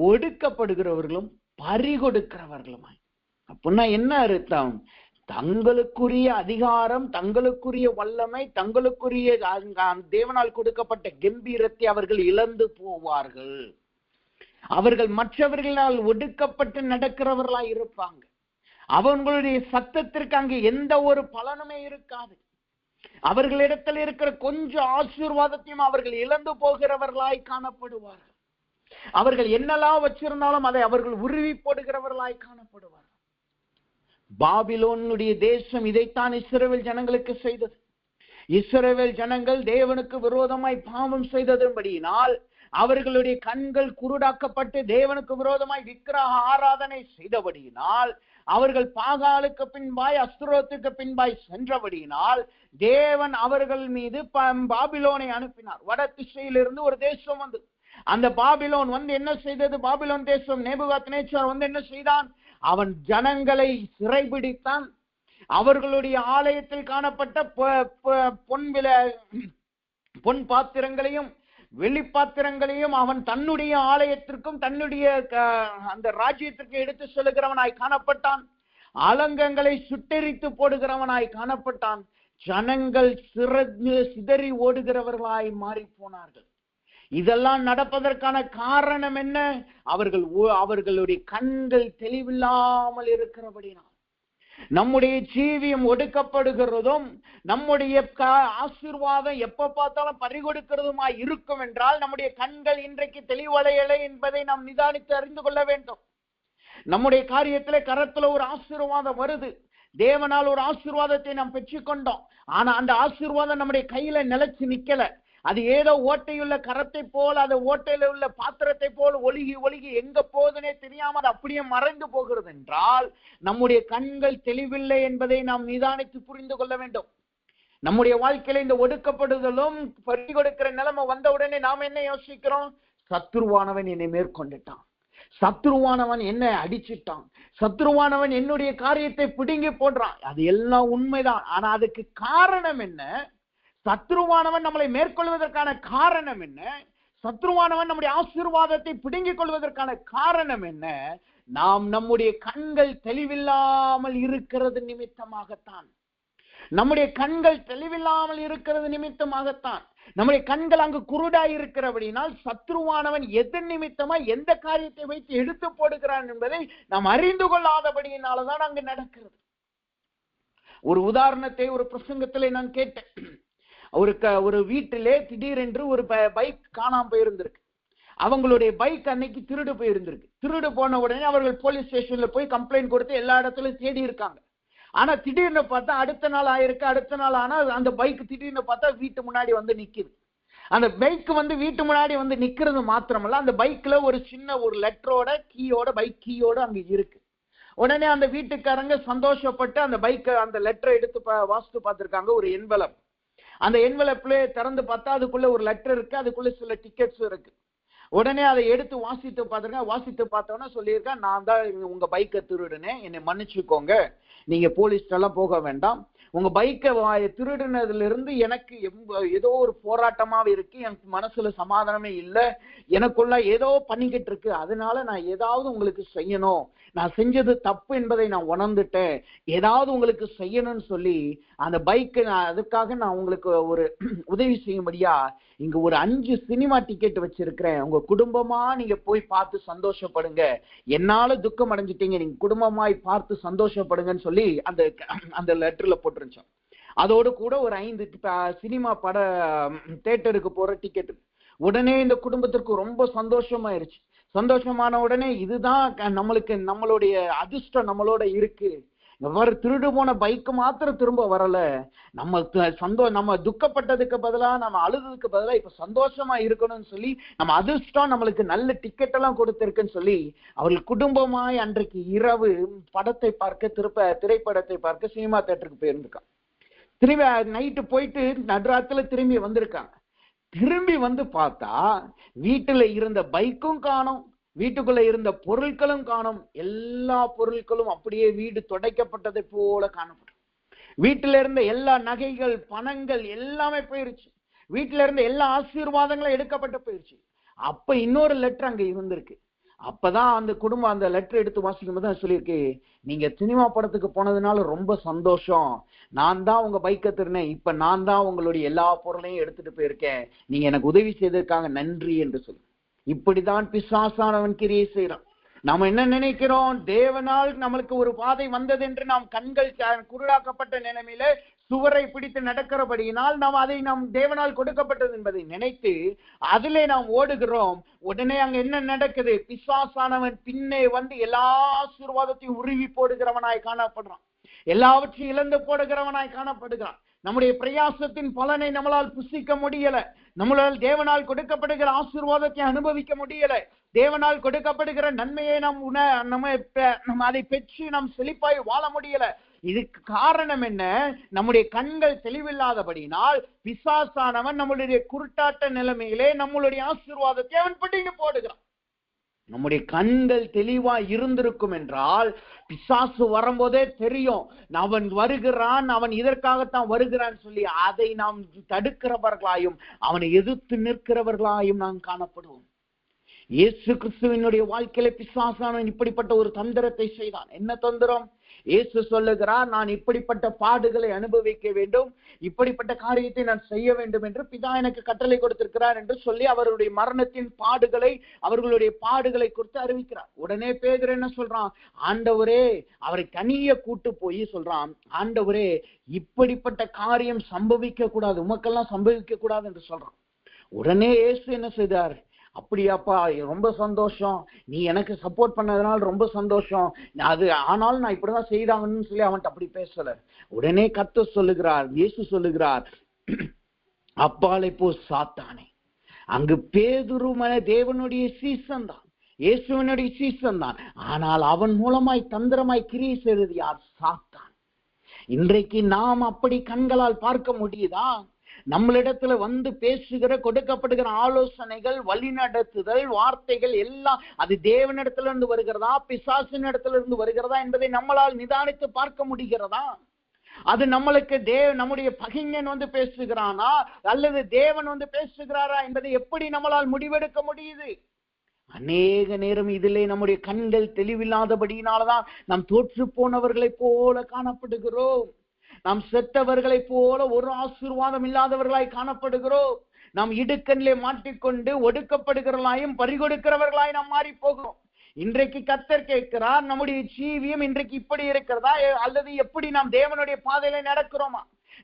ஒடுக்கப்படுகிறவர்களும் பறிகொடுக்கிறவர்களுமாய். அப்படின்னா என்ன அர்த்தம்? தங்களுக்குரிய அதிகாரம், தங்களுக்குரிய வல்லமை, தங்களுக்குரிய தேவனால் கொடுக்கப்பட்ட கம்பீரத்தை அவர்கள் இழந்து போவார்கள். அவர்கள் மற்றவர்களால் ஒடுக்கப்பட்டு நடக்கிறவர்களாய் இருப்பாங்க. அவர்களுடைய சத்தத்திற்கு அங்கே எந்த ஒரு பலனுமே இருக்காது. அவர்களிடத்தில் இருக்கிற கொஞ்சம் ஆசீர்வாதத்தையும் அவர்கள் இழந்து போகிறவர்களாய் காணப்படுவார்கள். அவர்கள் என்னெல்லாம் வச்சிருந்தாலும் அதை அவர்கள் உருவி போடுகிறவர்களாய் காணப்படுவார்கள். பாபிலோனுடைய தேசம் இதைத்தான் இஸ்ரவேல் ஜனங்களுக்கு செய்தது. இஸ்ரவேல் ஜனங்கள் தேவனுக்கு விரோதமாய் பாவம் செய்ததன்படியினால் அவர்களுடைய கண்கள் குருடாக்கப்பட்டு தேவனுக்கு விரோதமாய் விக்கிரக ஆராதனை செய்தபடியினால், அவர்கள் பாகாலுக்கு பின்பாய் அஸ்திரோத்துக்கு பின்பாய் சென்றபடியினால் தேவன் அவர்கள் மீது பாபிலோனை அனுப்பினார். வட திசையிலிருந்து ஒரு தேசம் வந்து, அந்த பாபிலோன் வந்து என்ன செய்தது? பாபிலோன் தேசம் நேபுகாத்நேச்சார் வந்து என்ன செய்தான்? அவன் ஜனங்களை சிறைபிடித்தான். அவர்களுடைய ஆலயத்தில் காணப்பட்ட பொன் பாத்திரங்களையும் வெள்ளி பாத்திரங்களையும் அவன் தன்னுடைய ஆலயத்திற்கும் தன்னுடைய அந்த ராஜ்யத்திற்கு எடுத்து செல்கிறவனாய் காணப்பட்டான். அலங்கங்களை சுட்டெரித்து போடுகிறவனாய் காணப்பட்டான். ஜனங்கள் சிதறி ஓடுகிறவர்களாய் மாறி போனார்கள். இதெல்லாம் நடப்பதற்கான காரணம் என்ன? அவர்களுடைய கண்கள் தெளிவில்லாமல் இருக்கிறபடினால். நம்முடைய ஜீவியம் ஒடுக்கப்படுகிறதும் நம்முடைய ஆசீர்வாதம் எப்ப பார்த்தாலும் பறிகொடுக்கிறதுமா இருக்கும் என்றால் நம்முடைய கண்கள் இன்றைக்கு தெளிவடையலை என்பதை நாம் நிதானித்து அறிந்து கொள்ள வேண்டும். நம்முடைய காரியத்திலே கரத்துல ஒரு ஆசீர்வாதம் வருது, தேவனால் ஒரு ஆசீர்வாதத்தை நாம் பெற்றுக்கொண்டோம். ஆனா அந்த ஆசீர்வாதம் நம்முடைய கையில நிலைச்சு நிக்கல. அது ஏதோ ஓட்டையுள்ள கரத்தை போல், அது ஓட்டையில உள்ள பாத்திரத்தை போல் ஒழுகி ஒழுகி எங்க போகுதுன்னே தெரியாம அது அப்படியே மறைந்து போகிறது என்றால் நம்முடைய கண்கள் தெளிவில்லை என்பதை நாம் நிதானித்து புரிந்து கொள்ள வேண்டும். நம்முடைய வாழ்க்கையில இந்த ஒடுக்கப்படுதலும் பறி கொடுக்கிற நிலைமை வந்த உடனே நாம் என்ன யோசிக்கிறோம்? சத்துருவானவன் என்னை மேற்கொண்டுட்டான், சத்துருவானவன் என்னை அடிச்சிட்டான், சத்துருவானவன் என்னுடைய காரியத்தை பிடுங்கி போடுறான். அது எல்லாம் உண்மைதான். ஆனா அதுக்கு காரணம் என்ன? சத்ருவானவன் நம்மளை மேற்கொள்வதற்கான காரணம் என்ன? சத்ருவானவன் நம்முடைய ஆசீர்வாதத்தை பிடுங்கிக் கொள்வதற்கான காரணம் என்ன? நாம் நம்முடைய கண்கள் தெளிவில்லாமல் இருக்கிறது நிமித்தமாகத்தான். நம்முடைய கண்கள் தெளிவில்லாமல் இருக்கிறது நிமித்தமாகத்தான். நம்முடைய கண்கள் அங்கு குருடாய் இருக்கிறபடினால் சத்ருவானவன் எதன் நிமித்தமா எந்த காரியத்தை வைத்து எடுத்து போடுகிறான் என்பதை நாம் அறிந்து கொள்ளாதபடியினாலதான் அங்கு நடக்கிறது. ஒரு உதாரணத்தை ஒரு பிரசங்கத்திலே நான் கேட்டேன். ஒரு வீட்டிலே திடீரென்று ஒரு பைக் காணாம போயிருந்திருக்கு. அவங்களுடைய பைக் அன்னைக்கு திருடு போயிருந்திருக்கு. திருடு போன உடனே அவர்கள் போலீஸ் ஸ்டேஷன்ல போய் கம்ப்ளைண்ட் கொடுத்து எல்லா இடத்துலயும் தேடி இருக்காங்க. ஆனா திடீர்னு பார்த்தா அடுத்த நாள் ஆயிருக்கு. அடுத்த நாள் ஆனா அந்த பைக் திடீர்னு பார்த்தா வீட்டு முன்னாடி வந்து நிக்குது. அந்த பைக் வந்து வீட்டு முன்னாடி வந்து நிக்கிறது மாத்திரமல்ல, அந்த பைக்ல ஒரு சின்ன ஒரு லெட்டரோட கீயோட பைக் கீயோட அங்க இருக்கு. உடனே அந்த வீட்டுக்காரங்க சந்தோஷப்பட்டு அந்த பைக்கை அந்த லெட்டரை எடுத்து வாசித்து பார்த்திருக்காங்க. ஒரு என்வலப். அந்த என்வலப்ல திறந்து பார்த்தா அதுக்குள்ள ஒரு லெட்டர் இருக்கு, அதுக்குள்ள சில டிக்கெட்ஸ் இருக்கு. உடனே அதை எடுத்து வாசித்து பார்த்திருக்கேன். வாசித்து பார்த்தோன்னா சொல்லியிருக்கேன், நான் தான் உங்க பைக்கை திருடுனேன், என்னை மன்னிச்சுக்கோங்க, நீங்க போலீஸ் எல்லாம் போக வேண்டாம். உங்க பைக்கை திருடுனதுல இருந்து எனக்கு ஏதோ ஒரு போராட்டமாவே இருக்கு, எனக்கு மனசுல சமாதானமே இல்லை, எனக்குள்ள ஏதோ பண்ணிக்கிட்டு இருக்கு, அதனால நான் ஏதாவது உங்களுக்கு செய்யணும், நான் செஞ்சது தப்பு என்பதை நான் உணர்ந்துட்டேன், ஏதாவது உங்களுக்கு செய்யணும்னு சொல்லி அந்த பைக்கு அதுக்காக நான் உங்களுக்கு ஒரு உதவி செய்யும்படியா இங்க ஒரு 5 சினிமா டிக்கெட் வச்சிருக்கிறேன், உங்க குடும்பமா நீங்க போய் பார்த்து சந்தோஷப்படுங்க, என்னால துக்கம் அடைஞ்சிட்டீங்க, நீங்க குடும்பமாய் பார்த்து சந்தோஷப்படுங்கன்னு சொல்லி அந்த லெட்டர்ல போட்டிருந்தோம். அதோடு கூட ஒரு 5 சினிமா பட தியேட்டருக்கு போற டிக்கெட். உடனே இந்த குடும்பத்திற்கு ரொம்ப சந்தோஷமாயிருச்சு. சந்தோஷமான உடனே இதுதான் நம்மளுடைய அதிர்ஷ்டம் நம்மளோட இருக்கு, திருடு போன பைக்கு மாத்திரம் திரும்ப வரல, நம்ம துக்கப்பட்டதுக்கு பதிலா நம்ம அழுதுக்கு பதிலா இப்ப சந்தோஷமா இருக்கணும்னு சொல்லி நம்ம அதிர்ஷ்டம் நம்மளுக்கு நல்ல டிக்கெட் எல்லாம் கொடுத்திருக்குன்னு சொல்லி அவர்கள் குடும்பமாய் அன்றைக்கு இரவு படத்தை பார்க்க திரைப்படத்தை பார்க்க சினிமா தியேட்டருக்கு போயிருந்திருக்கான். திரும்பி நைட்டு போயிட்டு நடுராத்துல திரும்பி வந்திருக்காங்க. திரும்பி வந்து பார்த்தா வீட்டுல இருந்த பைக்கும் காணும், வீட்டுக்குள்ள இருந்த பொருட்களும் காணும். எல்லா பொருட்களும் அப்படியே வீடு துடைக்கப்பட்டதை போல காணப்படும். வீட்டுல இருந்த எல்லா நகைகள், பணங்கள் எல்லாமே போயிருச்சு. வீட்டுல இருந்த எல்லா ஆசீர்வாதங்களும் எடுக்கப்பட்டு போயிருச்சு. அப்ப இன்னொரு லெட்டர் அங்க இருந்திருக்கு. அப்பதான் அந்த குடும்பம் அந்த லெட்டர் எடுத்து வாசிக்கும் போது சொல்லியிருக்கு, நீங்க சினிமா படத்துக்கு போனதுனால ரொம்ப சந்தோஷம், நான் தான் உங்க பைக்கை திருநேன், இப்ப நான் தான் உங்களுடைய எல்லா பொருளையும் எடுத்துட்டு போயிருக்கேன், நீங்க எனக்கு உதவி செய்ததற்காக நன்றி என்று சொல்லு. இப்படிதான் பிசாசானவன் கிரியை செய்யறான். நாம என்ன நினைக்கிறோம், தேவனால் நம்மளுக்கு ஒரு பாதை வந்தது என்று நாம் கண்கள் குருடாக்கப்பட்ட நிலைமையில சுவரை பிடித்து நடக்கிறபடியினால் நாம் அதை நாம் தேவனால் கொடுக்கப்பட்டது என்பதை நினைத்து அதிலே நாம் ஓடுகிறோம். உடனே அங்க என்ன நடக்குது, பிசாசானவன் பின்னே வந்து எல்லா ஆசீர்வாதத்தையும் உருவி போடுகிறவனாய் காணப்படுறான், எல்லாவற்றையும் இழந்து போடுகிறவனாய் காணப்படுகிறான். நம்முடைய பிரயாசத்தின் பலனை நம்மளால் புசிக்க முடியல, நம்மளால் தேவனால் கொடுக்கப்படுகிற ஆசீர்வாதத்தை அனுபவிக்க முடியல, தேவனால் கொடுக்கப்படுகிற நன்மையை நம்ம அதை பெற்று நாம் செழிப்பாய் வாழ முடியல. இதுக்கு காரணம் என்ன, நம்முடைய கண்கள் தெளிவில்லாதபடினால் பிசாசானவன் நம்மளுடைய குருட்டாட்ட நிலைமையிலே நம்மளுடைய ஆசீர்வாதத்தை அவன் பிடிங்க போடுகிறான். நம்முடைய கண்கள் தெளிவா இருந்திருக்கும் என்றால் பிசாசு வரும்போதே தெரியும் அவன் வருகிறான், அவன் இதற்காகத்தான் வருகிறான் சொல்லி அதை நாம் தடுக்கிறவர்களாயும் அவனை எதிர்த்து நிற்கிறவர்களாயும் நாம் காணப்படுவோம். இயேசு கிறிஸ்துவினுடைய வாழ்க்கையில பிசாசானவன் இப்படிப்பட்ட ஒரு தந்திரத்தை செய்தான். என்ன தந்திரம்? இயேசு சொல்லுகிறார், நான் இப்படிப்பட்ட பாடுகளை அனுபவிக்க வேண்டும், இப்படிப்பட்ட காரியத்தை நான் செய்ய வேண்டும் என்று பிதா எனக்கு கட்டளை கொடுத்திருக்கிறார் என்று சொல்லி அவருடைய மரணத்தின் பாடுகளை, அவர்களுடைய பாடுகளை குறித்து அறிவிக்கிறார். உடனே பேதுரு என்ன சொல்றான், ஆண்டவரே, அவரை தனியே கூட்டு போய் சொல்றான், ஆண்டவரே, இப்படிப்பட்ட காரியம் சம்பவிக்க கூடாது, உமக்கெல்லாம் சம்பவிக்க கூடாது என்று சொல்றான். உடனே இயேசு என்ன செய்தார், அப்படியாப்பா, ரொம்ப சந்தோஷம், நீ எனக்கு சப்போர்ட் பண்ணதுனால ரொம்ப சந்தோஷம், அது ஆனாலும் நான் இப்படிதான் செய்தாங்கன்னு சொல்லி அவன்கிட்ட அப்படி பேசல. உடனே கர்த்தர் சொல்லுகிறார், இயேசு சொல்லுகிறார், அப்பாலை போ சாத்தானே. அங்கு பேதுரு தேவனுடைய சீசன் தான், இயேசுவனுடைய சீசன் தான், ஆனால் அவன் மூலமாய் தந்திரமாய் கிரியை செய்தது யார்? சாத்தான். இன்றைக்கு நாம் அப்படி கண்களால் பார்க்க முடியுதா? நம்மளிடத்துல வந்து பேசுகிற, கொடுக்கப்படுகிற ஆலோசனைகள், வழிநடத்துதல், வார்த்தைகள் எல்லாம் அது தேவனிடத்துல இருந்து வருகிறதா, பிசாசின் இடத்துல இருந்து வருகிறதா என்பதை நம்மளால் நிதானித்து பார்க்க முடிகிறதா? அது நம்மளுக்கு நம்முடைய பகைஞன் வந்து பேசுகிறானா அல்லது தேவன் வந்து பேசுகிறாரா என்பதை எப்படி நம்மளால் முடிவெடுக்க முடியுது? அநேக நேரம் இதிலே நம்முடைய கண்கள் தெளிவில்லாதபடியினாலதான் நாம் தோற்று போனவர்களை போல காணப்படுகிறோம். நாம் செத்தவர்களை போல ஒரு ஆசீர்வாதம் இல்லாதவர்களாய் காணப்படுகிறோம். நாம் இடுக்கண்ணிலே மாட்டிக்கொண்டு ஒடுக்கப்படுகிறவர்களாயும் பறிகொடுக்கிறவர்களாய் நாம் மாறி போகிறோம். இன்றைக்கு கர்த்தர் கேட்கிறார், நம்முடைய ஜீவியம் இன்றைக்கு இப்படி இருக்கிறதா அல்லது எப்படி நாம் தேவனுடைய பாதையில நடக்கிறோமா?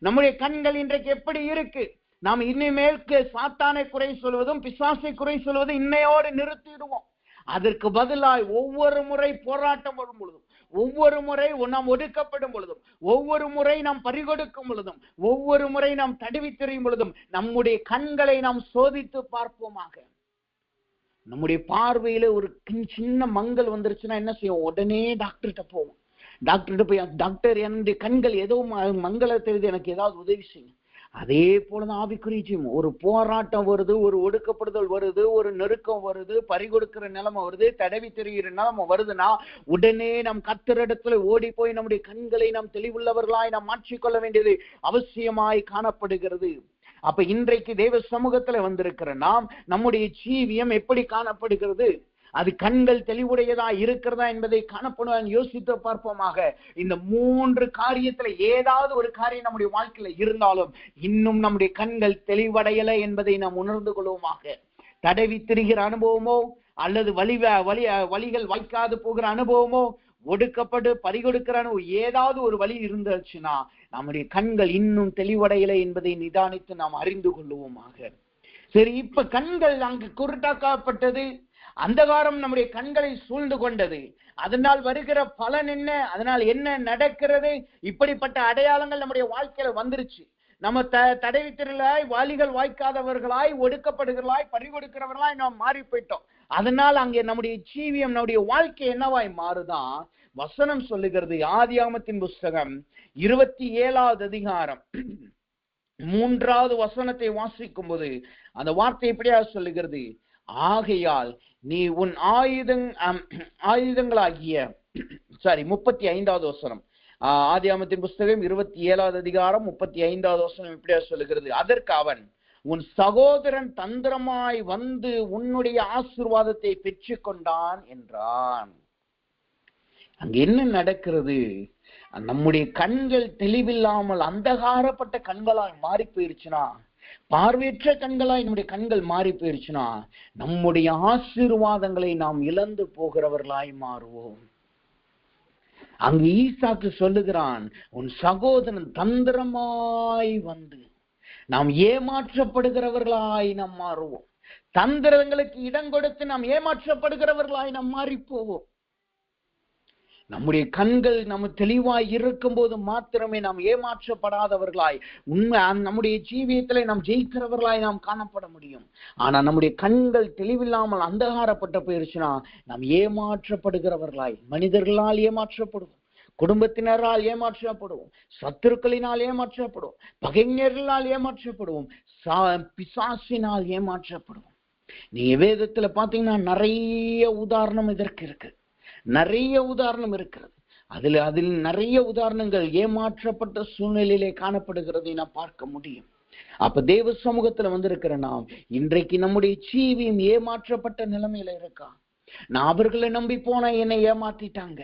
நம்முடைய கண்கள் இன்றைக்கு எப்படி இருக்கு? நாம் இனிமேல் சாத்தானை குறை சொல்வதும் பிசாசை குறை சொல்வதும் இன்னையோடு நிறுத்திடுவோம். அதற்கு பதிலாய் ஒவ்வொரு முறை போராட்டம் வரும் பொழுதும், ஒவ்வொரு முறை நாம் ஒடுக்கப்படும் பொழுதும், ஒவ்வொரு முறை நாம் பறிகொடுக்கும் பொழுதும், ஒவ்வொரு முறை நாம் தடவி தெரியும் பொழுதும் நம்முடைய கண்களை நாம் சோதித்து பார்ப்போமாக. நம்முடைய பார்வையில ஒரு சின்ன மங்கல் வந்துருச்சுன்னா என்ன செய்வோம்? உடனே டாக்டர்கிட்ட போவோம். டாக்டர்கிட்ட போய், டாக்டர், என்னுடைய கண்கள் ஏதோ மங்கள தெரியுது, எனக்கு ஏதாவது உதவி செய்யும். அதே போலதான் ஆவிக்குறிச்சியும் ஒரு போராட்டம் வருது, ஒரு ஒடுக்கப்படுதல் வருது, ஒரு நெருக்கம் வருது, பறிகொடுக்கிற நிலைமை வருது, தடவி தெரிகிற நிலைமை வருதுன்னா உடனே நம் கர்த்தரிடத்துல ஓடி போய் நம்முடைய கண்களை நாம் தெளிவுள்ளவர்களாய் நாம் மாற்றிக்கொள்ள வேண்டியது அவசியமாய் காணப்படுகிறது. அப்ப இன்றைக்கு தேவ சமூகத்துல வந்திருக்கிற நாம் நம்முடைய ஜீவியம் எப்படி காணப்படுகிறது? அது கண்கள் தெளிவுடையதா இருக்கிறதா என்பதை காணப்படுவான் யோசித்து பார்ப்போமாக. இந்த 3 காரியத்துல ஏதாவது ஒரு காரியம் நம்முடைய வாழ்க்கையில இருந்தாலும் இன்னும் நம்முடைய கண்கள் தெளிவடையலை என்பதை நாம் உணர்ந்து கொள்வோமாக. தடவி திரிகிற அனுபவமோ அல்லது வழிகள் வாய்க்காது போகிற அனுபவமோ, ஒடுக்கப்பட்டு பறிகொடுக்கிற அனுபவம், ஏதாவது ஒரு வழி இருந்துச்சுன்னா நம்முடைய கண்கள் இன்னும் தெளிவடையலை என்பதை நிதானித்து நாம் அறிந்து கொள்வோமாக. சரி, இப்ப கண்கள் அங்கு குருட்டாக்கப்பட்டது, அந்தகாரம் நம்முடைய கண்களை சூழ்ந்து கொண்டது. அதனால் வருகிற பலன் என்ன? அதனால் என்ன நடக்கிறது? இப்படிப்பட்ட அடையாளங்கள் நம்முடைய வாழ்க்கையில வந்துருச்சு. நம்ம தடவி திரளாய், வாலிகள் வாய்க்காதவர்களாய், ஒடுக்கப்படுகிறவர்களாய், பறிகொடுக்கிறவர்களாய் நாம் மாறி போயிட்டோம். அதனால் அங்கே நம்முடைய ஜீவியம், நம்முடைய வாழ்க்கை என்னவாய் மாறுதான் வசனம் சொல்லுகிறது. ஆதியாகமத்தின் புஸ்தகம் 27வது அதிகாரம் 3வது வசனத்தை வாசிக்கும் போது அந்த வார்த்தை எப்படியா சொல்லுகிறது? ஆகையால் நீ உன் ஆயுதங்களாகிய 35வது வசனம், ஆதியாகமத்தின் புஸ்தகம் 27வது அதிகாரம் 35வது வசனம் இப்படியா சொல்லுகிறது? அதற்கு அவன், உன் சகோதரன் தந்திரமாய் வந்து உன்னுடைய ஆசீர்வாதத்தை பெற்றுக் கொண்டான் என்றான். அங்க என்ன நடக்கிறது? நம்முடைய கண்கள் தெளிவில்லாமல் அந்தகாரப்பட்ட கண்களாய் மாறி போயிருச்சுன்னா, பார்வையற்ற கண்களாய் நம்முடைய கண்கள் மாறி போயிருச்சுன்னா, நம்முடைய ஆசீர்வாதங்களை நாம் இழந்து போகிறவர்களாய் மாறுவோம். அங்கு ஈசாக்கு சொல்லுகிறான், உன் சகோதரன் தந்திரமாய் வந்து, நாம் ஏமாற்றப்படுகிறவர்களாய் நாம் மாறுவோம். தந்திரங்களுக்கு இடம் கொடுத்து நாம் ஏமாற்றப்படுகிறவர்களாய் நாம் மாறி போவோம். நம்முடைய கண்கள் நம்ம தெளிவாய் இருக்கும் போது மாத்திரமே நாம் ஏமாற்றப்படாதவர்களாய், உண்மை நம்முடைய ஜீவியத்திலே நாம் ஜெயிக்கிறவர்களாய் நாம் காணப்பட முடியும். ஆனா நம்முடைய கண்கள் தெளிவில்லாமல் அந்தகாரப்பட்ட போயிருச்சுன்னா நாம் ஏமாற்றப்படுகிறவர்களாய், மனிதர்களால் ஏமாற்றப்படுவோம், குடும்பத்தினரால் ஏமாற்றப்படுவோம், சத்துருக்களினால் ஏமாற்றப்படுவோம், பகைஞர்களால் ஏமாற்றப்படுவோம், பிசாசினால் ஏமாற்றப்படுவோம். நீங்க வேதத்துல பாத்தீங்கன்னா நிறைய உதாரணம் இதற்கு இருக்கு, நிறைய உதாரணம் இருக்கிறது. அதில் நிறைய உதாரணங்கள் ஏமாற்றப்பட்ட சூழ்நிலையிலே காணப்படுகிறதை நான் பார்க்க முடியும். அப்ப தேவ சமூகத்துல வந்திருக்கிற நாம் இன்றைக்கு நம்முடைய ஜீவியம் ஏமாற்றப்பட்ட நிலைமையில இருக்கா? நான் அவர்களை நம்பி போன என்னை ஏமாத்திட்டாங்க,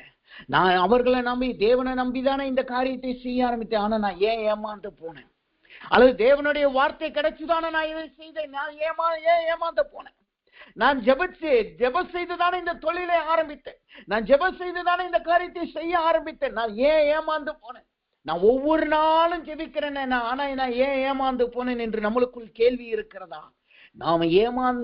நான் அவர்களை நம்பி தேவனை நம்பிதானே இந்த காரியத்தை செய்ய ஆரம்பித்தேன், ஆனா நான் ஏன் ஏமாந்து போனேன்? அல்லது தேவனுடைய வார்த்தை கிடைச்சுதானே நான் இதை செய்தேன், நான் ஏமாந்து போனேன்? நான் ஜெபம் செய்துதானே இந்த தொழிலை ஆரம்பித்தேன், நான் ஜெபம் செய்துதானே இந்த காரியத்தை செய்ய ஆரம்பித்தேன், நான் ஏன் ஏமாந்து போனேன்? நான் ஒவ்வொரு நாளும் ஜெபிக்கிறேன், ஆனா நான் ஏன் ஏமாந்து போனேன் என்று நம்மளுக்குள் கேள்வி இருக்கிறதா?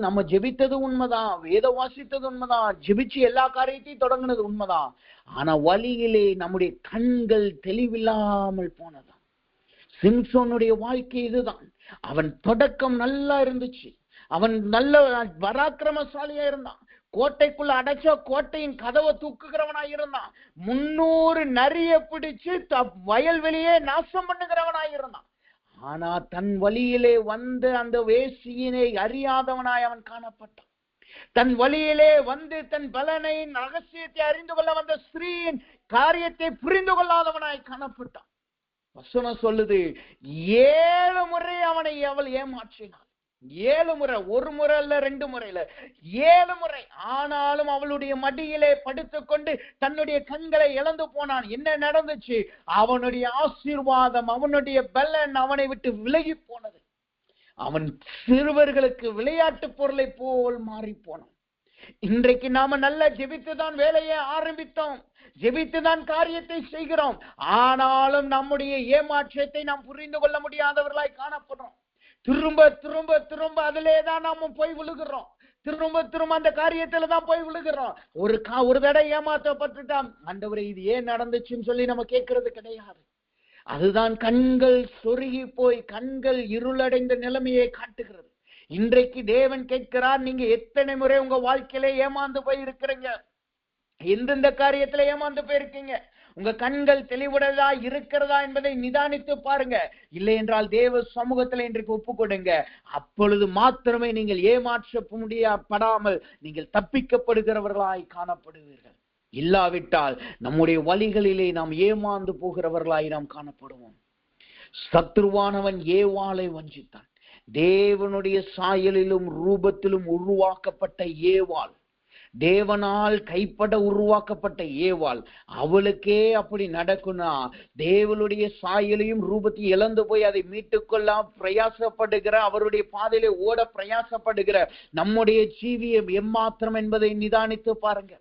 நம்ம ஜெபித்தது உண்மைதான், வேத வாசித்தது உண்மைதான், ஜெபிச்சு எல்லா காரியத்தையும் தொடங்கினது உண்மைதான். ஆனா வழியிலே நம்முடைய கண்கள் தெளிவில்லாமல் போனதான். சிம்சோனுடைய வாழ்க்கை இதுதான். அவன் தொடக்கம் நல்லா இருந்துச்சு, அவன் நல்ல பராக்கிரமசாலியா இருந்தான், கோட்டைக்குள்ள அடைச்ச கோட்டையின் கதவை தூக்குகிறவனாய் இருந்தான், 300 நரிய பிடிச்சு வயல்வெளியே நாசம் பண்ணுகிறவனாய் இருந்தான். ஆனா தன் வழியிலே வந்து அந்த வேசியினை அறியாதவனாய் அவன் காணப்பட்டான். தன் வழியிலே வந்து தன் பலனை ரகசியத்தை அறிந்து கொள்ள வந்த ஸ்திரீயின் காரியத்தை புரிந்து கொள்ளாதவனாய் காணப்பட்டான். வசனம் சொல்லுது, 7 முறை அவனை அவள் ஏமாற்றினாள். 7 முறை, ஒரு முறை இல்ல, 2 முறையில 7 முறை. ஆனாலும் அவளுடைய மடியிலே படுத்துக்கொண்டு தன்னுடைய கண்களை இழந்து போனான். என்ன நடந்துச்சு? அவனுடைய ஆசீர்வாதம், அவனுடைய பலன் அவனை விட்டு விலகி போனது. அவன் சிறுவர்களுக்கு விளையாட்டு பொருளை போல் மாறி போனான். இன்றைக்கு நாம நல்லா ஜெபித்துதான் வேலையை ஆரம்பித்தோம், ஜெபித்துதான் காரியத்தை செய்கிறோம். ஆனாலும் நம்முடைய ஏமாற்றத்தை நாம் புரிந்து கொள்ள முடியாதவர்களாய் காணப்படுறோம். திரும்ப திரும்ப திரும்ப அதிலே தான் நாம போய் விழுகிறோம், திரும்ப திரும்ப அந்த காரியத்துல தான் போய் விழுகிறோம். ஒரு தடவை ஏமாற்றப்பட்டுட்டான், ஆண்டவரே இது ஏன் நடந்துச்சுன்னு சொல்லி நம்ம கேட்கறது கிடையாது. அதுதான் கண்கள் சொருகி போய் கண்கள் இருளடைந்த நிலைமையை காட்டுகிறது. இன்றைக்கு தேவன் கேட்கிறார், நீங்க எத்தனை முறை உங்க வாழ்க்கையில ஏமாந்து போய் இருக்கிறீங்க? எந்தெந்த காரியத்துல ஏமாந்து போயிருக்கீங்க? உங்க கண்கள் தெளிவுடையதா இருக்கிறதா என்பதை நிதானித்து பாருங்க. இல்லை என்றால் தேவ சமூகத்துல இன்றைக்கு ஒப்பு கொடுங்க. அப்பொழுது மாத்திரமே நீங்கள் ஏமாற்றப்படாமல் நீங்கள் தப்பிக்கப்படுகிறவர்களாய் காணப்படுவீர்கள். இல்லாவிட்டால் நம்முடைய வழிகளிலே நாம் ஏமாந்து போகிறவர்களாய் நாம் காணப்படுவோம். சத்ருவானவன் ஏவாளை வஞ்சித்தான். தேவனுடைய சாயலிலும் ரூபத்திலும் உருவாக்கப்பட்ட ஏவாள், தேவனால் கைப்பட உருவாக்கப்பட்ட ஏவாள், அவளுக்கே அப்படி நடக்கும்னா தேவனுடைய சாயலையும் ரூபத்தையும் இழந்து போய் அதை மீட்டுக்கொள்ள பிரயாசப்படுகிற, அவருடைய பாதையிலே ஓட பிரயாசப்படுகிற நம்முடைய ஜீவியம் எம்மாத்திரம் என்பதை நிதானித்து பாருங்க.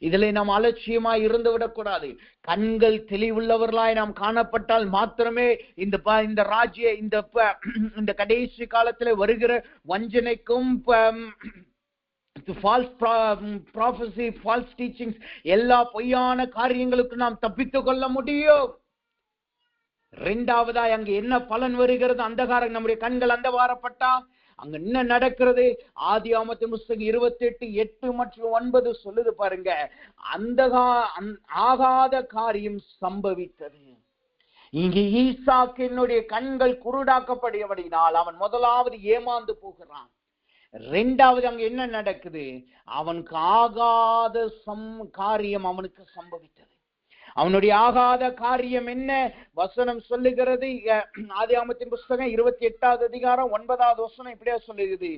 இதுல நாம் அலட்சியமாய் இருந்து விடக்கூடாது. கண்கள் தெளிவுள்ளவர்களாய் நாம் காணப்பட்டால் மாத்திரமே இந்த ராஜ்ய இந்த கடைசி காலத்துல வருகிற வஞ்சனைக்கும் ஃபால்ஸ் ப்ராஃபஸி, ஃபால்ஸ் டீச்சிங்ஸ், எல்லா பொய்யான காரியங்களுக்கும் நாம் தப்பித்துக் கொள்ள முடியும். 2வதாய் அங்கு என்ன பலன் வருகிறது? அந்தகாரம், நம்முடைய கண்கள் அந்தகாரப்பட்டா அங்க என்ன நடக்கிறது? ஆதியாகமத்தின் புஸ்தகம் 28:8 மற்றும் 9 சொல்லுது பாருங்க. அந்த ஆகாத காரியம் சம்பவித்தது. இங்கு ஈசாக்கினுடைய கண்கள் குருடாக்கப்படியபடினால் அவன் முதலாவது ஏமாந்து போகிறான். இரண்டாவது அங்க என்ன நடக்குது? அவனுக்கு ஆகாத காரியம் அவனுக்கு சம்பவித்தது. அவனுடைய ஆகாத காரியம் என்ன? வசனம் சொல்லுகிறது, ஆதியாகமத்தின் புஸ்தகம் 28வது அதிகாரம் 9வது வசனம் இப்படியா சொல்லுகிறது.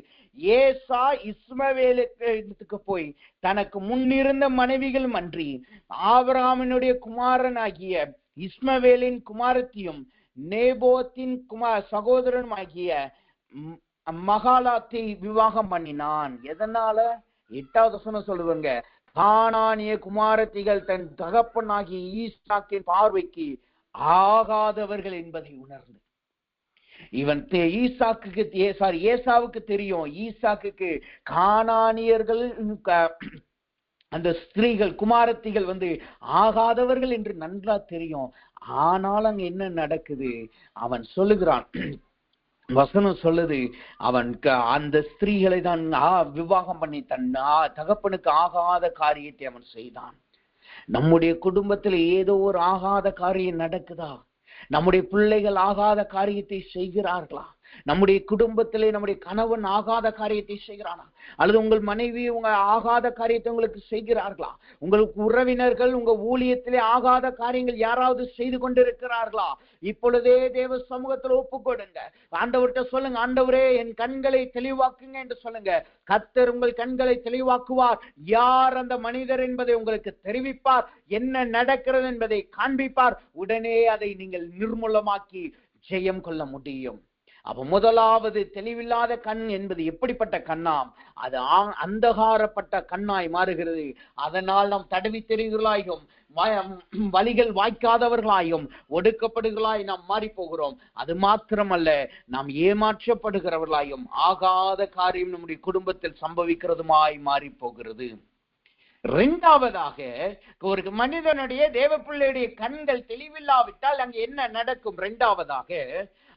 ஏசா இஸ்மவேலுக்கு போய் தனக்கு முன்னிருந்த மனைவிகள் அன்றி ஆபிரகாமினுடைய குமாரனாகிய இஸ்மவேலின் குமாரத்தியும் நேபோத்தின் சகோதரனும் ஆகிய மகாலாத்தை விவாகம் பண்ணினான். எதனால? 8வது வசனம் சொல்லுவாங்க, கானானிய குமாரத்திகள் தன் தகப்பனாகிய ஈசாக்கின் பார்வைக்கு ஆகாதவர்கள் என்பதை உணர்ந்து, இவன் ஏசாவுக்கு தெரியும், ஈசாக்குக்கு கானானியர்கள் அந்த ஸ்திரீகள் குமாரத்திகள் ஆகாதவர்கள் என்று நன்றா தெரியும். ஆனால் அங்க என்ன நடக்குது? அவன் சொல்லுகிறான், வசனம் சொல்லுது, அவன் அந்த ஸ்திரீகளை தான் விவாகம் பண்ணி தன் தகப்பனுக்கு ஆகாத காரியத்தை அவன் செய்தான். நம்முடைய குடும்பத்தில் ஏதோ ஒரு ஆகாத காரியம் நடக்குதா? நம்முடைய பிள்ளைகள் ஆகாத காரியத்தை செய்கிறார்களா? நம்முடைய குடும்பத்திலே நம்முடைய கணவன் ஆகாத காரியத்தை செய்கிறானா? அல்லது உங்கள் மனைவி உங்க ஆகாத காரியத்தை உங்களுக்கு செய்கிறார்களா? உங்களுக்கு உறவினர்கள் உங்க ஊழியத்திலே ஆகாத காரியங்கள் யாராவது செய்து கொண்டிருக்கிறார்களா? இப்பொழுதே தேவ சமூகத்தில் ஒப்புக்கொடுங்க. ஆண்டவர்கிட்ட சொல்லுங்க, ஆண்டவரே என் கண்களை தெளிவாக்குங்க என்று சொல்லுங்க. கர்த்தர் உங்கள் கண்களை தெளிவாக்குவார். யார் அந்த மனிதர் என்பதை உங்களுக்கு தெரிவிப்பார். என்ன நடக்கிறது என்பதை காண்பிப்பார். உடனே அதை நீங்கள் நிர்மூலமாக்கி ஜெயம் கொள்ள முடியும். அப்ப முதலாவது தெளிவில்லாத கண் என்பது எப்படிப்பட்ட கண்ணாம்? அது அந்தகாரப்பட்ட கண்ணாய் மாறுகிறது. அதனால் நாம் தடவி தெரிவுகளாயும் வழிகள் வாய்க்காதவர்களாயும் ஒடுக்கப்படுகளாய் நாம் மாறி போகிறோம். அது மாத்திரமல்ல, நாம் ஏமாற்றப்படுகிறவர்களாயும் ஆகாத காரியம் நம்முடைய குடும்பத்தில் சம்பவிக்கிறதுமாய் மாறி போகிறது. இரண்டாவதாக, ஒரு மனிதனுடைய தேவ பிள்ளையுடைய கண்கள் தெளிவில்லாவிட்டால் அங்கு என்ன நடக்கும்? இரண்டாவதாக,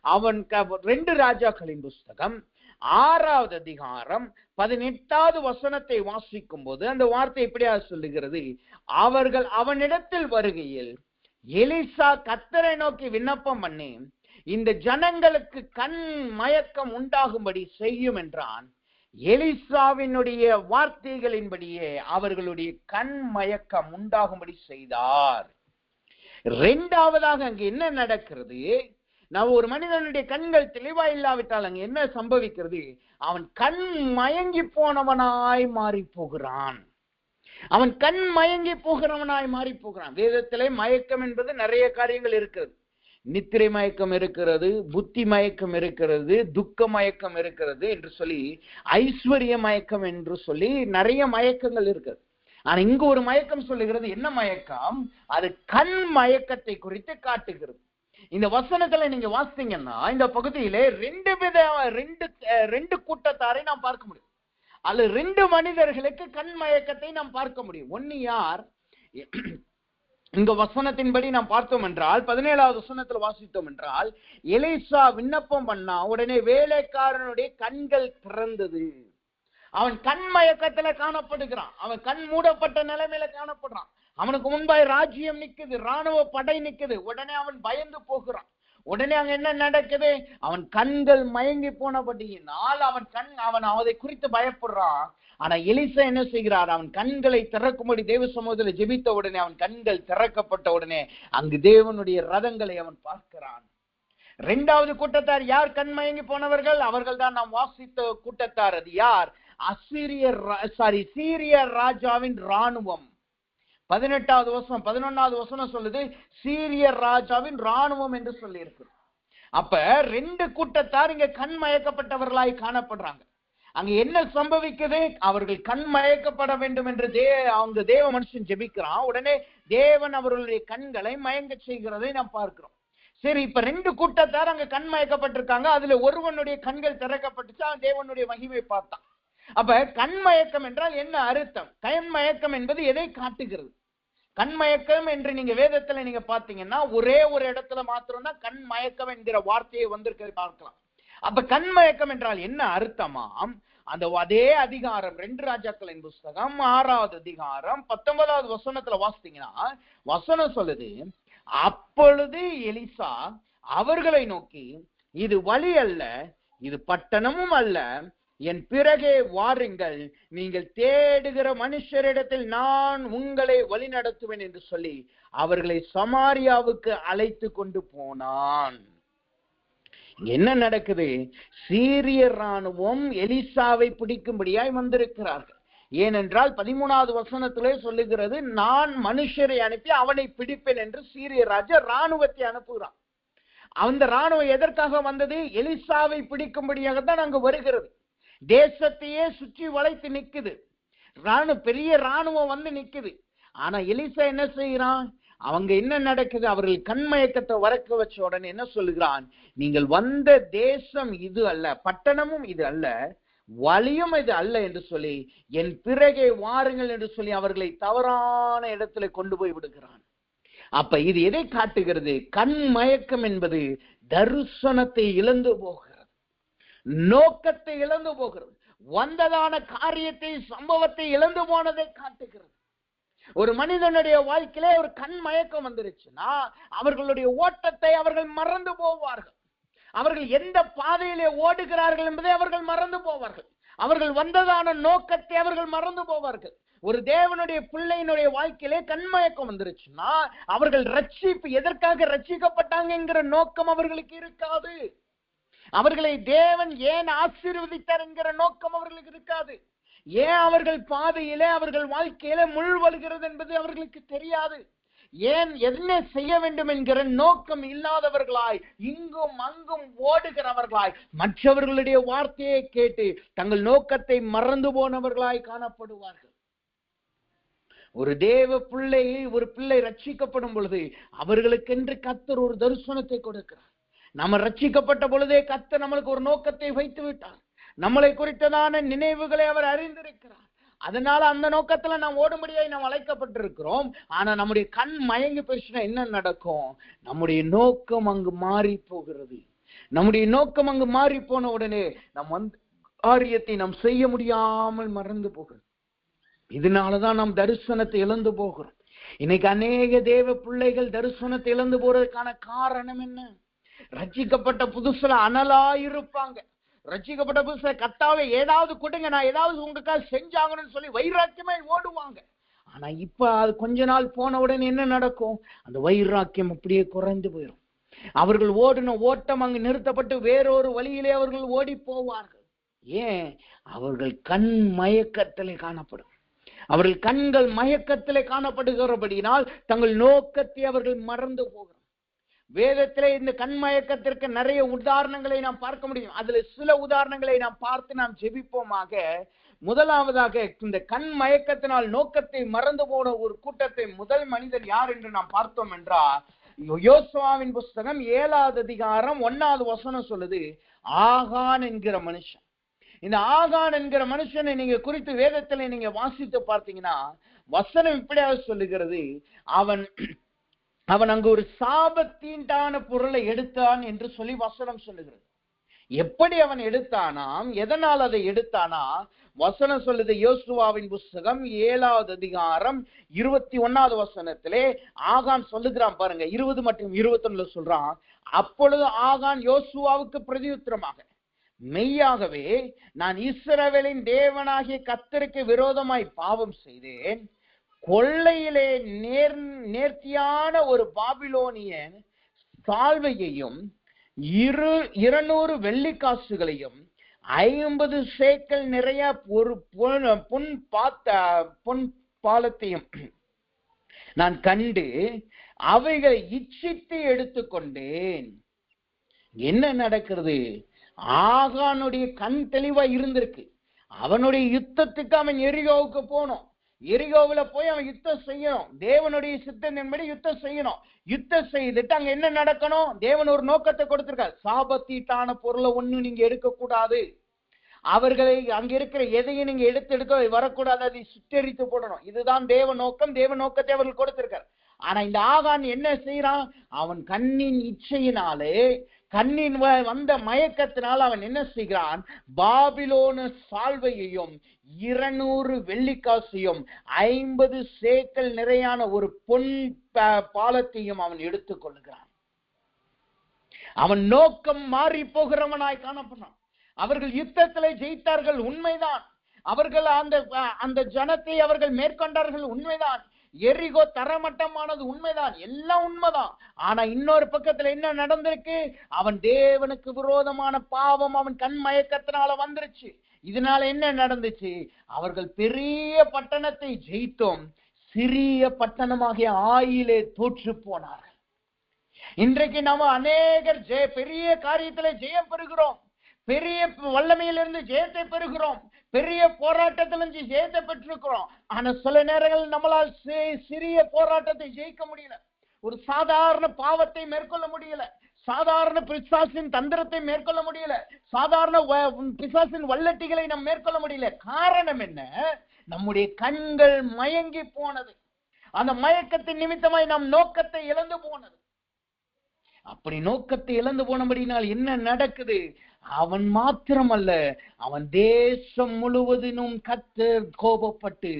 அவன் 2 ராஜாக்களின் புஸ்தகம் 6வது அதிகாரம் 18வது வசனத்தை வாசிக்கும் போது அந்த வார்த்தை இப்படியா சொல்லுகிறது. அவர்கள் அவனிடத்தில் வருகையில் எலிசா கர்த்தரை நோக்கி விண்ணப்பம் பண்ணி, இந்த ஜனங்களுக்கு கண் மயக்கம் உண்டாகும்படி செய்யும் என்றான். எலிசாவினுடைய வார்த்தைகளின்படியே அவர்களுடைய கண் மயக்கம் உண்டாகும்படி செய்தார். இரண்டாவதாக அங்கு என்ன நடக்கிறது? நான் ஒரு மனிதனுடைய கண்கள் தெளிவா இல்லாவிட்டால் அங்க என்ன சம்பவிக்கிறது? அவன் கண் மயங்கி போனவனாய் மாறி போகிறான். அவன் கண் மயங்கி போகிறவனாய் மாறி போகிறான். வேதத்திலே மயக்கம் என்பது நிறைய காரியங்கள் இருக்கிறது. நித்திரை மயக்கம் இருக்கிறது, புத்தி மயக்கம் இருக்கிறது, துக்க மயக்கம் இருக்கிறது என்று சொல்லி, ஐஸ்வர்ய மயக்கம் என்று சொல்லி நிறைய மயக்கங்கள் இருக்கிறது. ஆனா இங்கு ஒரு மயக்கம் சொல்லுகிறது. என்ன மயக்கம்? அது கண் மயக்கத்தை குறித்து காட்டுகிறது. இந்த வசனத்துல நீங்க வாசித்தீங்கன்னா இந்த பகுதியிலே ரெண்டு கூட்டத்தாரை நாம் பார்க்க முடியும். அல்லது 2 மனிதர்களுக்கு கண் மயக்கத்தை நாம் பார்க்க முடியும். ஒன்னு யார்? இங்க வசனத்தின்படி நாம் பார்த்தோம் என்றால் 17வது வசனத்துல வாசித்தோம் என்றால், எலிசா விண்ணப்பம் பண்ணா உடனே வேலைக்காரனுடைய கண்கள் திறந்தது. அவன் கண் மயக்கத்துல காணப்படுகிறான். அவன் கண் மூடப்பட்ட நிலைமையில காணப்படுறான். அவனுக்கு முன்பாய் ராஜ்யம் நிக்குது, ராணுவ படை நிக்குது. உடனே அவன் பயந்து போகிறான். உடனே அங்க என்ன நடக்குது? அவன் கண்கள் மயங்கி போனபடியினால் அவன் அதை குறித்து பயப்படுறான். ஆனா எலிசா என்ன செய்கிறார்? அவன் கண்களை திறக்கும்படி தேவ சமூகத்தில் ஜெபித்த உடனே அவன் கண்கள் திறக்கப்பட்ட உடனே அங்கு தேவனுடைய ரதங்களை அவன் பார்க்கிறான். 2வது கூட்டத்தார் யார் கண் மயங்கி போனவர்கள்? அவர்கள் தான் நாம் வாசித்த கூட்டத்தார். அது யார்? சீரிய ராஜாவின் ராணுவம். 11வது வசனம் சொல்லுது, சீரிய ராஜாவின் ராணுவம் என்று சொல்லி இருக்கு. அப்ப 2 கூட்டத்தார் இங்க கண் மயக்கப்பட்டவர்களாய் காணப்படுறாங்க. அங்க என்ன சம்பவிக்குது? அவர்கள் கண் மயக்கப்பட வேண்டும் என்று அவங்க தேவ மனுஷன் ஜெபிக்கிறான். உடனே தேவன் அவர்களுடைய கண்களை மயங்க செய்கிறதை நாம் பார்க்கிறோம். சரி, இப்ப 2 கூட்டத்தார் அங்க கண் மயக்கப்பட்டிருக்காங்க. அதுல ஒருவனுடைய கண்கள் திறக்கப்பட்டுச்சு. அவன் தேவனுடைய மகிமை பார்த்தான். அப்ப கண் மயக்கம் என்றால் என்ன அர்த்தம்? கண் மயக்கம் என்பது எதை காட்டுகிறது? கண் மயக்கம் என்று நீங்க வேதத்துல நீங்க பாத்தீங்கன்னா ஒரே ஒரு இடத்துல மாத்திரம் தான் கண் மயக்கம் என்கிற வார்த்தையை வந்திருக்க பார்க்கலாம். அப்ப கண்மயக்கம் என்றால் என்ன அர்த்தமாம்? அந்த அதே அதிகாரம் 2 ராஜாக்களின் புஸ்தகம் 6வது அதிகாரம் 19வது வசனத்துல வாசித்தீங்கன்னா வசனம் சொல்லுது, அப்பொழுது எலிசா அவர்களை நோக்கி, இது வழி அல்ல, இது பட்டணமும் அல்ல, என் பிறகே வாருங்கள், நீங்கள் தேடுகிற மனுஷரிடத்தில் நான் உங்களை வழி நடத்துவேன் என்று சொல்லி அவர்களை சமாரியாவுக்கு அழைத்து கொண்டு போனான். என்ன நடக்குது? சீரிய ராணுவம் எலிசாவை பிடிக்கும்படியாய் வந்திருக்கிறார்கள். ஏனென்றால் 13வது வசனத்திலே சொல்லுகிறது, நான் மனுஷரை அனுப்பி அவனை பிடிப்பேன் என்று சீரிய ராஜா ராணுவத்தை அனுப்புகிறான். அந்த ராணுவம் எதற்காக வந்தது? எலிசாவை பிடிக்கும்படியாகத்தான் அங்கு வருகிறது. தேசத்தையே சுற்றி வளைத்து நிக்குது, பெரிய ராணுவம் வந்து நிக்குது. ஆனா எலிசா என்ன செய்யறான்? அவங்க என்ன நடக்குது? அவர்கள் கண்மயக்கத்தை வரக்க வச்ச உடனே என்ன சொல்லுகிறான்? நீங்கள் வந்த தேசம் இது அல்ல, பட்டணமும் இது அல்ல, வழியும் இது அல்ல என்று சொல்லி என் பிறகே வாருங்கள் என்று சொல்லி அவர்களை தவறான இடத்துல கொண்டு போய் விடுகிறான். அப்ப இது எதை காட்டுகிறது? கண்மயக்கம் என்பது தரிசனத்தை இழந்து போகிறது, நோக்கத்தை இழந்து போகிறது, வந்ததான காரியத்தை சம்பவத்தை இழந்து போனதை காட்டுகிறது. ஒரு மனிதனுடைய வாழ்க்கையிலே ஒரு கண் மயக்கம் வந்துருச்சுன்னா அவர்களுடைய ஓட்டத்தை அவர்கள் மறந்து போவார்கள். அவர்கள் எந்த பாதையிலே ஓடுகிறார்கள் என்பதை அவர்கள் மறந்து போவார்கள். அவர்கள் வந்ததான நோக்கத்தை அவர்கள் மறந்து போவார்கள். ஒரு தேவனுடைய பிள்ளையினுடைய வாழ்க்கையிலே கண்மயக்கம் வந்துருச்சுன்னா அவர்கள் ரட்சிப்பு, எதற்காக ரட்சிக்கப்பட்டாங்க என்கிற நோக்கம் அவர்களுக்கு இருக்காது. அவர்களை தேவன் ஏன் ஆசீர்வதித்தார் என்கிற நோக்கம் அவர்களுக்கு இருக்காது. ஏன் அவர்கள் பாதையிலே அவர்கள் வாழ்க்கையில முள் வருகிறது என்பது அவர்களுக்கு தெரியாது. ஏன் என்ன செய்ய வேண்டும் என்கிற நோக்கம் இல்லாதவர்களாய் இங்கும் அங்கும் ஓடுகிறவர்களாய் மற்றவர்களுடைய வார்த்தையை கேட்டு தங்கள் நோக்கத்தை மறந்து போனவர்களாய் காணப்படுவார்கள். ஒரு தேவ பிள்ளையை ஒரு பிள்ளை ரட்சிக்கப்படும் பொழுது அவர்களுக்கென்று கர்த்தர் ஒரு தரிசனத்தை கொடுக்கிறார். நம்ம ரட்சிக்கப்பட்ட பொழுதே கர்த்தர் நம்மளுக்கு ஒரு நோக்கத்தை வைத்து விட்டார். நம்மளை குறித்ததான நினைவுகளை அவர் அறிந்திருக்கிறார். அதனால அந்த நோக்கத்துல நாம் ஓடும்படியாய் நாம் அழைக்கப்பட்டிருக்கிறோம். ஆனா நம்முடைய கண் மயங்கி போயிடுச்சுன்னா என்ன நடக்கும்? நம்முடைய நோக்கம் அங்கு மாறி போகிறது. நம்முடைய நோக்கம் அங்கு மாறி போன உடனே நம் வந்து காரியத்தை நாம் செய்ய முடியாமல் மறந்து போகிறது. இதனாலதான் நாம் தரிசனத்தை இழந்து போகிறோம். இன்னைக்கு அநேக தேவ பிள்ளைகள் தரிசனத்தை இழந்து போறதுக்கான காரணம் என்ன? ரட்சிக்கப்பட்ட புதுசுல அனலாயிருப்பாங்க. ரட்சிக்கப்பட்ட புதுசுல கர்த்தாவே ஏதாவது கொடுங்க, நான் ஏதாவது உங்களுக்காக செஞ்சாங்கன்னு சொல்லி வைராக்கியமாய் ஓடுவாங்க. ஆனா இப்ப அது கொஞ்ச நாள் போன உடனே என்ன நடக்கும்? அந்த வைராக்கியம் அப்படியே குறைந்து போயிடும். அவர்கள் ஓடின ஓட்டம் அங்கு நிறுத்தப்பட்டு வேறொரு வழியிலே அவர்கள் ஓடி போவார்கள். ஏன்? அவர்கள் கண் மயக்கத்திலே காணப்படும். அவர்கள் கண்கள் மயக்கத்திலே காணப்படுகிறபடியினால் தங்கள் நோக்கத்தை அவர்கள் மறந்து போகிறார். வேதத்திலே இந்த கண்மயக்கத்திற்கு நிறைய உதாரணங்களை நாம் பார்க்க முடியும். அதுல சில உதாரணங்களை நாம் பார்த்து நாம் ஜெபிப்போமாக. முதலாவதாக, இந்த கண் மயக்கத்தினால் நோக்கத்தை மறந்து போன ஒரு கூட்டத்தை முதல் மனிதர் யார் என்று நாம் பார்த்தோம் என்றால், யோசுவாவின் புஸ்தகம் 7வது அதிகாரம் 1வது வசனம் சொல்லுது, ஆகான் என்கிற மனுஷன். இந்த ஆகான் என்கிற மனுஷனை நீங்க குறித்து வேதத்துல நீங்க வாசித்து பார்த்தீங்கன்னா வசனம் இப்படியாக சொல்லுகிறது, அவன் அங்கு ஒரு சாபத்தீண்டான பொருளை எடுத்தான் என்று சொல்லி வசனம் சொல்லுகிறது. எப்படி அவன் எடுத்தானாம்? எதனால் அதை எடுத்தானா? வசனம் சொல்லுது, யோசுவாவின் புஸ்தகம் 7வது அதிகாரம் 21வது வசனத்திலே ஆகான் சொல்லுகிறான் பாருங்க. 20 மற்றும் 21 சொல்றான், அப்பொழுது ஆகான் யோசுவாவுக்கு பிரதியுத்தரமாக, மெய்யாகவே நான் இஸ்ரவேலின் தேவனாகிய கர்த்தருக்கு விரோதமாய் பாவம் செய்தேன். கொள்ளையிலே நேர்த்தியான ஒரு பாபிலோனியன் சால்வையையும் 200 வெள்ளிக்காசுகளையும் 50 சேக்கல் நிறைய ஒரு பொன் பாலத்தையும் நான் கண்டு அவைகளை இச்சித்து எடுத்துக்கொண்டேன். என்ன நடக்கிறது? ஆகானுடைய கண் தெளிவா இருந்திருக்கு. அவனுடைய யுத்தத்துக்கு அவன் எரிகோவுக்கு போனோம். எரிகோவில போய் அவன் யுத்தம் செய்யணும். தேவனுடைய சித்தத்தின்படி யுத்தம் செய்யணும். யுத்தம் செய்துட்டு அங்க என்ன நடக்கணும்? தேவன் ஒரு நோக்கத்தை கொடுத்திருக்கார். சாபத்தீட்டான பொருளை ஒண்ணு நீங்க எடுக்க கூடாது. அவர்களை அங்க இருக்கிற எதையும் நீங்க எடுக்க வரக்கூடாது. அதை சுட்டெரித்து போடணும். இதுதான் தேவ நோக்கம். தேவ நோக்கத்தை அவர்கள் கொடுத்திருக்கார். ஆனா இந்த ஆகான் என்ன செய்யறான்? அவன் கண்ணின் இச்சையினாலே கண்ணின் வந்த மயக்கத்தினால் அவன் என்ன செய்கிறான்? பாபிலோன சால்வையையும் 200 வெள்ளிக்காசையும் 50 சேக்கல் நிறையான ஒரு பொன் பாலத்தையும் அவன் எடுத்துக் கொள்கிறான். அவன் நோக்கம் மாறி போகிறவனாய் காணப்பட்டான். அவர்கள் யுத்தத்திலே ஜெயித்தார்கள், உண்மைதான். அவர்கள் அந்த ஜனத்தை அவர்கள் மேற்கொண்டார்கள், உண்மைதான். எரிகோ தரமட்டமானது, உண்மைதான். எல்லாம் உண்மைதான். ஆனா இன்னொரு பக்கத்துல என்ன நடந்திருக்கு? அவன் தேவனுக்கு விரோதமான பாவம் அவன் கண் மயக்கத்தினால வந்துருச்சு. இதனால என்ன நடந்துச்சு? அவர்கள் பெரிய பட்டணத்தை ஜெயித்தோம், சிறிய பட்டணமாகிய ஆயிலே தோற்று போனார்கள். இன்றைக்கு நாம அநேகர் பெரிய காரியத்திலே ஜெயம் பெறுகிறோம், பெரிய வல்லமையிலிருந்து ஜெயத்தை பெறுகிறோம், பெரிய போராட்டத்திலிருந்து ஜெயத்தை பெற்றிருக்கிறோம். ஆனா சில நேரங்கள் நம்மளால் சிறிய போராட்டத்தை ஜெயிக்க முடியல, ஒரு சாதாரண பாவத்தை மேற்கொள்ள முடியல, சாதாரண பிசாசின் தந்திரத்தை மேற்கொள்ள முடியல, சாதாரண பிசாசின் வல்லட்டிகளை நாம் மேற்கொள்ள முடியல. காரணம் என்ன? நம்முடைய கண்கள் மயங்கி போனது. அந்த மயக்கத்தின் நிமித்தமாய் நாம் நோக்கத்தை இழந்து போனது. அப்படி நோக்கத்தை இழந்து போனபடினால் என்ன நடக்குது? அவன் மாத்திரமல்ல, அவன் தேசம் முழுவதிலும் கர்த்தர் கோபப்பட்டு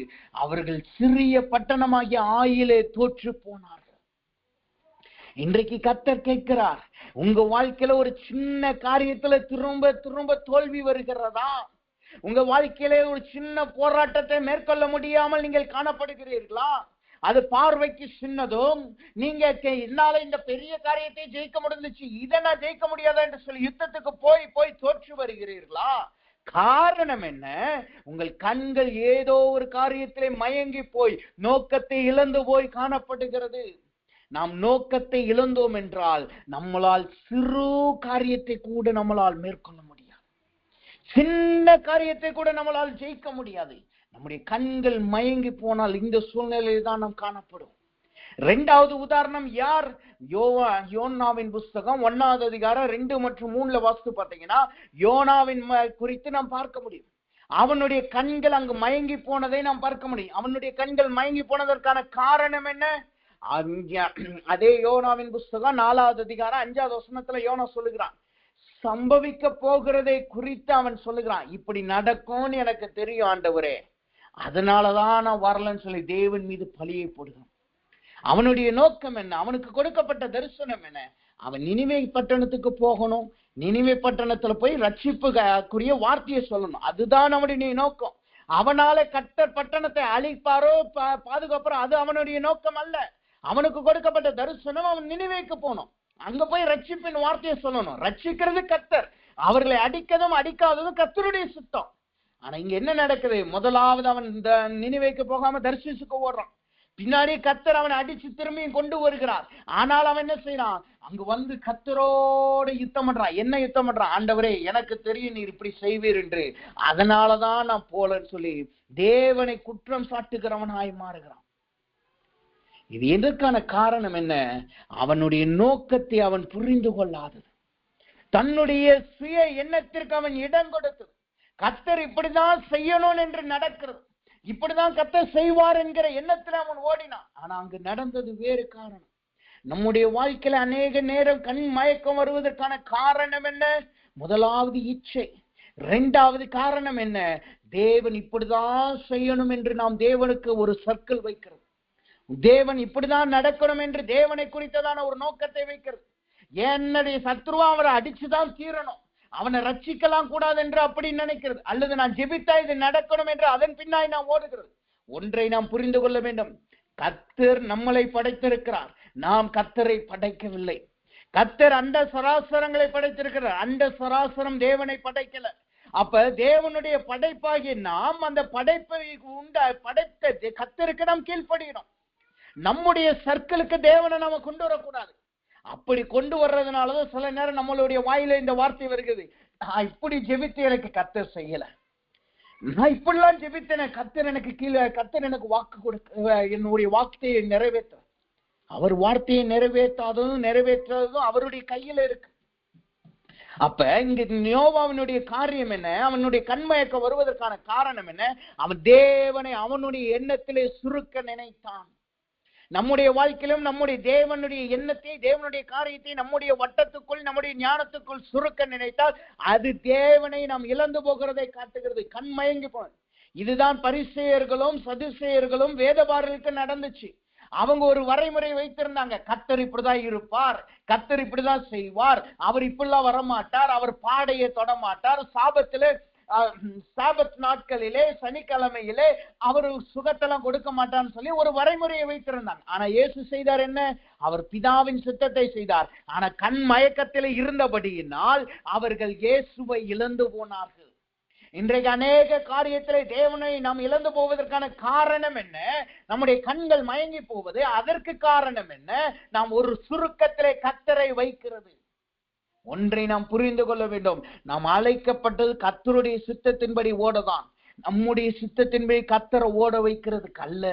அவர்கள் சிறிய பட்டணமாகிய ஆயிலே தோற்று போனார்கள். இன்றைக்கு கர்த்தர் கேட்கிறார், உங்க வாழ்க்கையில ஒரு சின்ன காரியத்துல திரும்ப திரும்ப தோல்வி வருகிறதா? உங்க வாழ்க்கையில ஒரு சின்ன போராட்டத்தை மேற்கொள்ள முடியாமல் நீங்கள் காணப்படுகிறீர்களா? அது பார்வைக்கு சின்னதும், நீங்க என்னால இந்த பெரிய காரியத்தை ஜெயிக்க முடிஞ்சிச்சு, இதை நான் ஜெயிக்க முடியாதா என்று சொல்லி யுத்தத்துக்கு போய் போய் தோற்று வருகிறீர்களா? காரணம் என்ன? உங்கள் கண்கள் ஏதோ ஒரு காரியத்திலே மயங்கி போய் நோக்கத்தை இழந்து போய் காணப்படுகிறது. நாம் நோக்கத்தை இழந்தோம் என்றால் நம்மளால் சிறு காரியத்தை கூட நம்மளால் மேற்கொள்ள முடியாது, சின்ன காரியத்தை கூட நம்மளால் ஜெயிக்க முடியாது. நம்முடைய கண்கள் மயங்கி போனால் இந்த சூழ்நிலையில் தான் நாம் காணப்படும். இரண்டாவது உதாரணம் யார்? யோனாவின் புஸ்தகம் 1வது அதிகாரம் 2 மற்றும் 3 வாசித்து பார்த்தீங்கன்னா யோனாவின் குறித்து நாம் பார்க்க முடியும். அவனுடைய கண்கள் அங்கு மயங்கி போனதை நாம் பார்க்க முடியும். அவனுடைய கண்கள் மயங்கி போனதற்கான காரணம் என்ன? அதே யோனாவின் புஸ்தகம் 4வது அதிகாரம் 5வது வசனத்துல யோனா சொல்லுகிறான், சம்பவிக்க போகிறதை குறித்து அவன் சொல்லுகிறான், இப்படி நடக்கும்னு எனக்கு தெரியும் ஆண்டவரே, அதனாலதான் நான் வரலன்னு சொல்லி தேவன் மீது பழியை போடுகிறான். அவனுடைய நோக்கம் என்ன? அவனுக்கு கொடுக்கப்பட்ட தரிசனம் என்ன? அவன் நினிவே பட்டணத்துக்கு போகணும், நினிவே பட்டணத்துல போய் ரட்சிப்புக்குரிய வார்த்தையை சொல்லணும். அதுதான் அவனுடைய நோக்கம். அவனால கர்த்தர் பட்டணத்தை அழிப்பாரோ பாதுகாப்பாரோ அது அவனுடைய நோக்கம் அல்ல. அவனுக்கு கொடுக்கப்பட்ட தரிசனம் அவன் நினிவேக்கு போகணும், அங்க போய் ரட்சிப்பின் வார்த்தையை சொல்லணும். ரட்சிக்கிறது கர்த்தர், அவர்களை அடிக்கதும் அடிக்காததும் கர்த்தருடைய சித்தம். ஆனா இங்க என்ன நடக்குது? முதலாவது அவன் இந்த நினிவேக்கு போகாம தர்ஷீசுக்கு ஓடுறான், பின்னாடி கர்த்தர் அவனை அடிச்சு திரும்பியும் கொண்டு வருகிறார். ஆனால் அவன் என்ன செய்யறான்? அங்கு வந்து கர்த்தரோட யுத்தம் பண்றான். என்ன யுத்தம் பண்றான்? ஆண்டவரே எனக்கு தெரியும் நீர் இப்படி செய்வீர் என்று, அதனாலதான் நான் போலன்னு சொல்லி தேவனை குற்றம் சாட்டுகிறவனாய் மாறுகிறான். இது எதற்கான காரணம் என்ன? அவனுடைய நோக்கத்தை அவன் புரிந்து கொள்ளாதது, தன்னுடைய சுய எண்ணத்திற்கு அவன் இடம் கொடுத்தது. கர்த்தர் இப்படிதான் செய்யணும் என்று நடக்கிறது, இப்படிதான் கர்த்தர் செய்வார் என்கிற எண்ணத்தில் அவன் ஓடினான். ஆனா அங்கு நடந்தது வேறு காரணம். நம்முடைய வாழ்க்கையில அநேக நேரம் கண் மயக்கம் வருவதற்கான காரணம் என்ன? முதலாவது இச்சை. இரண்டாவது காரணம் என்ன? தேவன் இப்படிதான் செய்யணும் என்று நாம் தேவனுக்கு ஒரு சர்க்கிள் வைக்கிறது, தேவன் இப்படிதான் நடக்கணும் என்று தேவனை குறித்ததான ஒரு நோக்கத்தை வைக்கிறது. என்னுடைய சத்ருவா அவரை அடிச்சுதான் தீரணும், அவனை ரட்சிக்கலாம் கூடாது என்று அப்படி நினைக்கிறது. அல்லது நான் ஜெபித்தா இது நடக்கணும் என்று அதன் பின்னாய் நாம் ஓடுகிறது. ஒன்றை நாம் புரிந்து கொள்ள வேண்டும், கர்த்தர் நம்மளை படைத்திருக்கிறார், நாம் கர்த்தரை படைக்கவில்லை. கர்த்தர் அண்ட சராசரங்களை படைத்திருக்கிறார், அண்ட சராசரம் தேவனை படைக்கல. அப்ப தேவனுடைய படைப்பாகிய நாம் அந்த படைப்பை படைத்த கர்த்தருக்கு நாம் கீழ்ப்படுகிறோம். நம்முடைய சர்க்கிளுக்கு தேவனை நாம கொண்டு வரக்கூடாது. அப்படி கொண்டு வர்றதுனாலதான் சில நேரம் நம்மளுடைய வாயில இந்த வார்த்தை வருகிறது, நான் இப்படி ஜெபித்து எனக்கு கர்த்தர் செய்யல, நான் இப்படிலாம் ஜெபித்தேன் கர்த்தர் எனக்கு கீழே, கர்த்தர் எனக்கு வாக்கு கொடுக்க, என்னுடைய வார்த்தையை நிறைவேற்ற. அவர் வார்த்தையை நிறைவேற்றாததும் நிறைவேற்றதும் அவருடைய கையில இருக்கு. அப்ப இங்க யோவாவினுடைய காரியம் என்ன? அவனுடைய கண்மயக்கம் வருவதற்கான காரணம் என்ன? அவன் தேவனை அவனுடைய எண்ணத்திலே சுருக்க நினைத்தான். நம்முடைய வாழ்க்கையிலும் நம்முடைய தேவனுடைய எண்ணத்தை, தேவனுடைய காரியத்தை நம்முடைய வட்டத்துக்குள், நம்முடைய ஞானத்துக்குள் சுருக்க நினைத்தால் அது தேவனை நாம் இழந்து போகிறதை காட்டுகிறது. கண் மயங்கி போனது. இதுதான் பரிசேயர்களும் சதுசேயர்களும் வேதபாரர்களுக்கு நடந்துச்சு. அவங்க ஒரு வரைமுறை வைத்திருந்தாங்க. கர்த்தர் இப்படிதான் இருப்பார், கர்த்தர் இப்படிதான் செய்வார், அவர் இப்படிலாம் வரமாட்டார், அவர் பாடையை தொடமாட்டார், சாபத் நாட்களிலே சனிக்கிழமையிலே அவர் சுகத்தெல்லாம் கொடுக்க மாட்டான்னு சொல்லி ஒரு வரைமுறையை வைத்திருந்தாங்க. ஆனா இயேசு செய்தார் என்ன? அவர் பிதாவின் சித்தத்தை செய்தார். ஆனா கண் மயக்கத்தில் இருந்தபடியினால் அவர்கள் இயேசுவை இழந்து போனார்கள். இன்றைக்கு அநேக காரியத்திலே தேவனை நாம் இழந்து போவதற்கான காரணம் என்ன? நம்முடைய கண்கள் மயங்கி போவது. அதற்கு காரணம் என்ன? நாம் ஒரு சுருக்கத்திலே கர்த்தரை வைக்கிறது. ஒன்றை நாம் புரிந்து கொள்ள வேண்டும். நாம் அழைக்கப்பட்டது கர்த்தருடைய சித்தத்தின்படி ஓடதான். நம்முடைய சித்தத்தின்படி கர்த்தரை ஓட வைக்கிறதுக்கு அல்ல.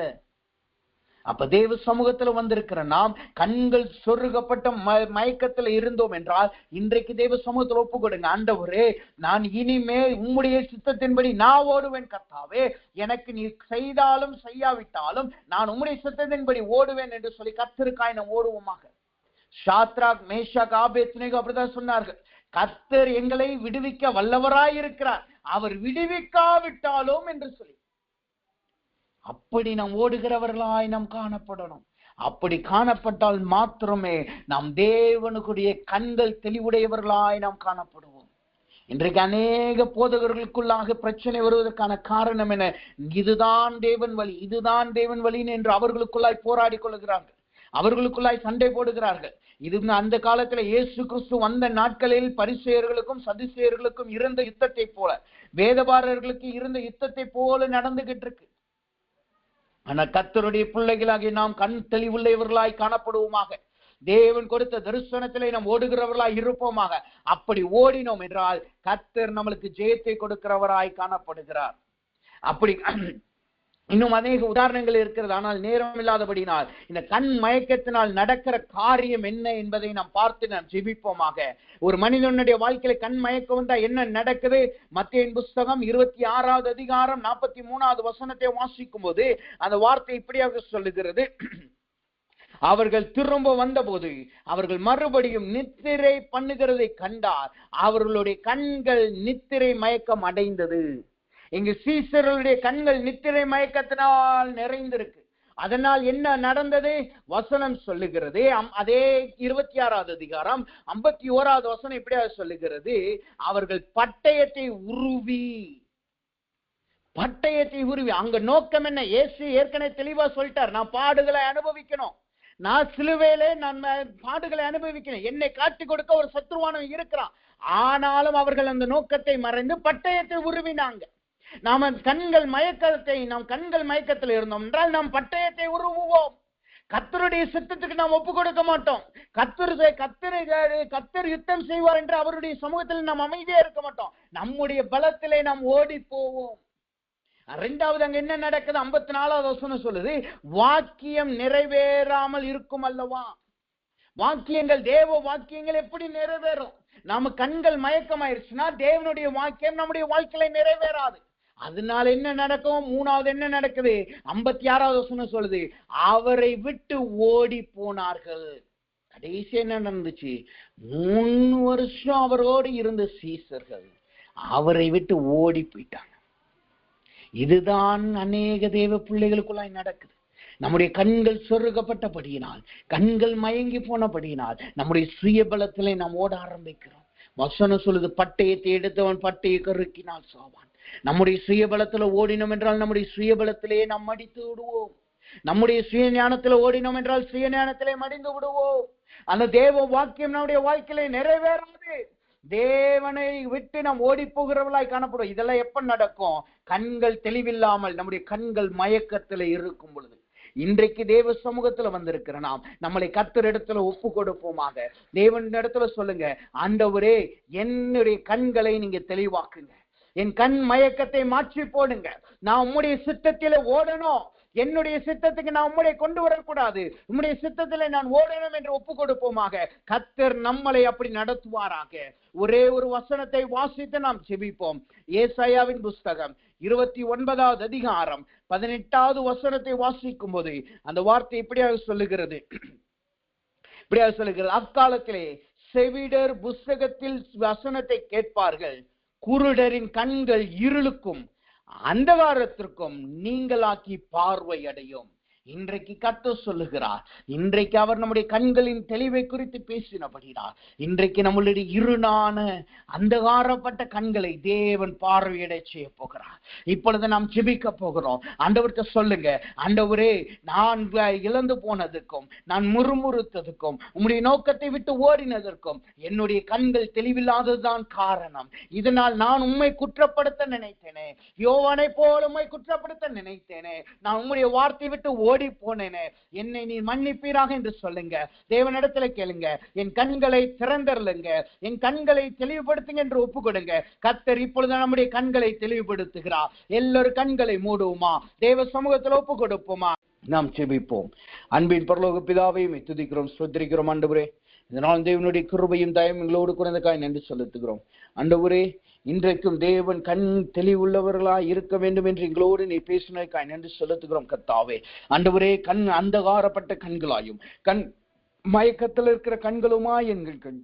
அப்ப தேவ சமூகத்துல வந்திருக்கிற நாம் கண்கள் சொருகப்பட்ட மயக்கத்துல இருந்தோம் என்றால் இன்றைக்கு தேவ சமூகத்துல ஒப்பு கொடுங்க. ஆண்டவரே, நான் இனிமேல் உம்முடைய சித்தத்தின்படி நான் ஓடுவேன் கர்த்தாவே, எனக்கு நீ செய்தாலும் செய்யாவிட்டாலும் நான் உம்முடைய சித்தத்தின்படி ஓடுவேன் என்று சொல்லி கர்த்தருக்காய் நாம் ஓடுவோமாக. ஷாத்ராக், மேஷாக், ஆபேத்நேகோ அப்படிதான் சொன்னார்கள். கர்த்தர் எங்களை விடுவிக்க வல்லவராய் இருக்கிறார், அவர் விடுவிக்காவிட்டாலும் என்று சொல்லி. அப்படி நாம் ஓடுகிறவர்களாய் நாம் காணப்படணும். அப்படி காணப்பட்டால் மாத்திரமே நாம் தேவனுடைய கண்கள் தெளிவுடையவர்களாய் நாம் காணப்படுவோம். இன்றைக்கு அநேக போதகர்களுக்குள்ளாக பிரச்சனை வருவதற்கான காரணம் என்ன? இதுதான் தேவன் வழி, இதுதான் தேவன் வழி என்று அவர்களுக்குள்ளாய் போராடி கொள்கிறார்கள், அவர்களுக்குள்ளாய் சண்டை போடுகிறார்கள். இது அந்த காலத்துல இயேசு கிறிஸ்து வந்த நாட்களில் பரிசேயர்களுக்கும் சதுசேயர்களுக்கும் இருந்த யுத்தத்தை போல, வேதபாரர்களுக்கு இருந்த யுத்தத்தை போல நடந்துகிட்டு இருக்கு. ஆனா கர்த்தருடைய பிள்ளைகளாகிய நாம் கண் தெளிவுள்ளவர்களாய் காணப்படுவோமாக. தேவன் கொடுத்த தரிசனத்திலே நாம் ஓடுகிறவர்களாய் இருப்போமாக. அப்படி ஓடினோம் என்றால் கர்த்தர் நம்மளுக்கு ஜெயத்தை கொடுக்கிறவராய் காணப்படுகிறார். அப்படி இன்னும் அநேக உதாரணங்கள் இருக்கிறது. ஆனால் நேரம் இல்லாதபடினால் இந்த கண் மயக்கத்தினால் நடக்கிற காரியம் என்ன என்பதை நாம் பார்த்து நாம் ஜெபிப்போமாக. ஒரு மனிதனுடைய வாழ்க்கையில கண் மயக்கம் வந்தா என்ன நடக்குது? மத்தேயுவின் புஸ்தகம் 26வது அதிகாரம் 43வது வசனத்தை வாசிக்கும் போது அந்த வார்த்தை இப்படியாக சொல்லுகிறது. அவர்கள் திரும்ப வந்தபோது அவர்கள் மறுபடியும் நித்திரை பண்ணுகிறதை கண்டார், அவர்களுடைய கண்கள் நித்திரை மயக்கம் அடைந்தது. இங்கு சீசர்களுடைய கண்கள் நித்திரை மயக்கத்தினால் நிறைந்திருக்கு. அதனால் என்ன நடந்தது? வசனம் சொல்லுகிறது, அதே 26வது அதிகாரம் 51வது வசனம் இப்படியா சொல்லுகிறது, அவர்கள் பட்டயத்தை உருவி அங்க நோக்கம் என்ன? இயேசு ஏற்கனவே தெளிவா சொல்லிட்டார், நான் பாடுகளை அனுபவிக்கணும், நான் சிலுவையிலே நான் பாடுகளை அனுபவிக்கணும், என்னை காட்டி கொடுக்க ஒரு சத்ருவானவன் இருக்கிறான். ஆனாலும் அவர்கள் அந்த நோக்கத்தை மறைந்து பட்டயத்தை உருவினாங்க. நாம் கண்கள் மயக்கத்தில் இருந்தோம் என்றால் நாம் பட்டயத்தை உருவுவோம். கர்த்தருடைய சித்தத்துக்கு நாம் ஒப்பு கொடுக்க மாட்டோம். கர்த்தர் யுத்தம் செய்வார் என்று அவருடைய சமூகத்தில் நாம் அமைதியா இருக்க மாட்டோம். நம்முடைய பலத்திலே நாம் ஓடி போவோம். இரண்டாவது அங்க என்ன நடக்குது? 54வது வசனம் சொல்லுது, வாக்கியம் நிறைவேறாமல் இருக்கும் அல்லவா. வாக்கியங்கள், தேவ வாக்கியங்கள் எப்படி நிறைவேறும்? நாம கண்கள் மயக்கமாயிருச்சுன்னா தேவனுடைய வாக்கியம் நம்முடைய வாழ்க்கையில நிறைவேறாது. அதனால என்ன நடக்கும்? மூணாவது என்ன நடக்குது? 56வது வசனம் சொல்லுது, அவரை விட்டு ஓடி போனார்கள். கடைசி என்ன நடந்துச்சு? 3 வருஷம் அவரோடு இருந்த சீசர்கள் அவரை விட்டு ஓடி போயிட்டாங்க. இதுதான் அநேக தேவ பிள்ளைகளுக்குள்ளாய் நடக்குது. நம்முடைய கண்கள் சொருகப்பட்டபடியினால், கண்கள் மயங்கி போனபடியினால் நம்முடைய சுய பலத்திலே நாம் ஓட ஆரம்பிக்கிறோம். வசனம் சொல்லுது, பட்டயத்தை எடுத்தவன் பட்டயை கருக்கினால் சாவான். நம்முடைய சுயபலத்துல ஓடினோம் என்றால் நம்முடைய சுயபலத்திலே நாம் மடித்து விடுவோம். நம்முடைய சுய ஞானத்துல ஓடினோம் என்றால் சுய ஞானத்திலே மடிந்து விடுவோம். அந்த தேவ வாக்கியம் நம்முடைய வாழ்க்கையிலே நிறைவேறாது. தேவனை விட்டு நாம் ஓடி போகிறவர்களாய் காணப்படும். இதெல்லாம் எப்ப நடக்கும்? கண்கள் தெளிவில்லாமல் நம்முடைய கண்கள் மயக்கத்துல இருக்கும் பொழுது. இன்றைக்கு தேவ சமூகத்துல வந்திருக்கிற நாம் நம்மளை கர்த்தர் இடத்துல ஒப்பு கொடுப்போமாக. தேவன் இடத்துல சொல்லுங்க, ஆண்டவரே என்னுடைய கண்களை நீங்க தெளிவாக்குங்க, என் கண் மயக்கத்தை மாற்றி போடுங்க, நான் உம்முடைய சித்தத்திலே ஓடணும், என்னுடைய சித்தத்துக்கு நான் உம்முடைய கொண்டு வரக்கூடாது, உம்முடைய சித்தத்திலே நான் ஓடணும் என்று ஒப்பு கொடுப்போமாக. கர்த்தர் நம்மளை அப்படி நடத்துவாராக. ஒரே ஒரு வசனத்தை வாசித்து நாம் ஜெபிப்போம். ஏசாயாவின் புஸ்தகம் 29வது அதிகாரம் 18வது வசனத்தை வாசிக்கும் போது அந்த வார்த்தை இப்படியாக சொல்லுகிறது. அக்காலத்திலே செவிடர் புஸ்தகத்தில் வசனத்தை கேட்பார்கள், குருடரின் கண்கள் இருளுக்கும் அந்தகாரத்திற்கும் நீங்களாக்கி பார்வை அடையும். இன்றைக்கு கர்த்தர் சொல்லுகிறார், இன்றைக்கு அவர் நம்முடைய கண்களின் தெளிவை குறித்து பேசினபடினார் இன்றைக்கு நம்மளுடைய இருளான அந்தகாரப்பட்ட கண்களை தேவன் பார்வையிட செய்ய போகிறார். இப்பொழுது நாம் ஜெபிக்க போகிறோம். ஆண்டவர்கிட்ட சொல்லுங்க, ஆண்டவரே, நான் இழந்து போனதுக்கும் நான் முறுமுறுத்ததுக்கும் உம்முடைய நோக்கத்தை விட்டு ஓடினதற்கும் என்னுடைய கண்கள் தெளிவில்லாததுதான் காரணம். இதனால் நான் உம்மை குற்றப்படுத்த நினைத்தேனே, யோவானை போல உம்மை குற்றப்படுத்த நினைத்தேனே, நான் உம்முடைய வார்த்தை விட்டு ஓடி போனேனே, என்னை நீ மன்னிப்பீராக என்று சொல்லுங்க. தேவனிடத்துல கேளுங்க, என் கண்களை திறந்தருளுங்க, என் கண்களை தெளிவுபடுத்துங்க என்று ஒப்பு கொடுங்க. கர்த்தர் இப்பொழுது நம்முடைய கண்களை தெளிவுபடுத்துகிறார். எல்லோரும் கண்களை மூடுவோமா, தேவ சமூகத்தில் ஒப்பு கொடுப்போமா, நாம் ஜெபிப்போம். அன்பின் பரலோக பிதாவை துதிக்கிறோம், ஸ்தோத்திரிக்கிறோம். ஆண்டவரே, இதனால் தேவனுடைய கிருபையும் தயவும் எங்களோடு குறைந்தக்காய் நன்றி செலுத்துகிறோம். ஆண்டவரே, இன்றைக்கும் தேவன் கண் தெளிவுள்ளவர்களாய் இருக்க வேண்டும் என்று எங்களோடு நீ பேசினதுக்காய் நன்றி செலுத்துகிறோம். கர்த்தாவே, ஆண்டவரே, கண் அந்தகாரப்பட்ட கண்களாயும் கண் மயக்கத்தில் இருக்கிற கண்களுமாய் எங்கள்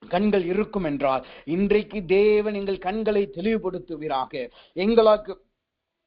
கண்கள் இருக்கும் என்றால் இன்றைக்கு தேவன் எங்கள் கண்களை தெளிவுபடுத்துவீராக. எங்களுக்கு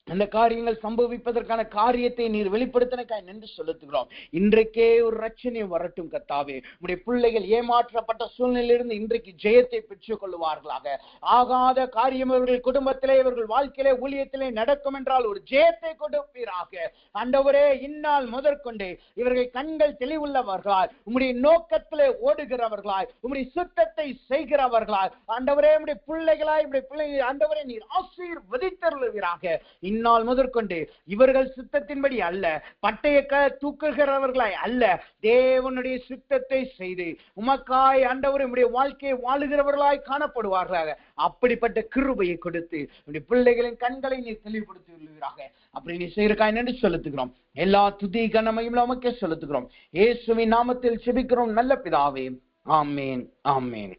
அந்த காரியங்கள் சம்பவிப்பதற்கான காரியத்தை நீர் வெளிப்படுத்தினக்காய் நன்றி செலுத்துகிறோம். இன்றைக்கே ஒரு ரட்சணை வரட்டும் கர்த்தாவே. உம்முடைய பிள்ளைகள் ஏமாற்றப்பட்ட சூழ்நிலையிலிருந்து இன்றைக்கு ஜெயத்தை பெற்றுக் கொள்வார்களாக. ஆகாத காரியம் இவர்கள் குடும்பத்திலே, இவர்கள் வாழ்க்கையிலே, ஊழியத்திலே நடக்கும் என்றால் ஒரு ஜெயத்தை கொடுப்பீராக. ஆண்டவரே, இந்நாள் முதற்கொண்டே இவர்கள் கண்கள் தெளிவுள்ளவர்களாய், உம்முடைய நோக்கத்திலே ஓடுகிறவர்களாய், உம்முடைய சுத்தத்தை செய்கிறவர்களாய், ஆண்டவரே, உம்முடைய பிள்ளைகளாய், உம்முடைய பிள்ளைகள் ஆண்டவரே நீர் ஆசீர்வதித்தருளுவீராக. இந்நாள் முதற்கொண்டு இவர்கள் சித்தத்தின்படி அல்ல, பட்டய தூக்குகிறவர்களாய் அல்ல, தேவனுடைய சித்தத்தை செய்து உமக்காய் ஆண்டவரே உம்முடைய வாழ்க்கையை வாழுகிறவர்களாய் காணப்படுவார்களாக. அப்படிப்பட்ட கிருபையை கொடுத்து உம்முடைய பிள்ளைகளின் கண்களை நீர் தெளிவுபடுத்தி உள்ளீராக. அப்படி நீ செய்யறக்காய் நன்றி செலுத்துகிறோம். எல்லா துதி கனமையும் நமக்கே செலுத்துகிறோம். இயேசுவின் நாமத்தில் ஜெபிக்கிறோம் நல்ல பிதாவே, ஆமேன், ஆமேன்.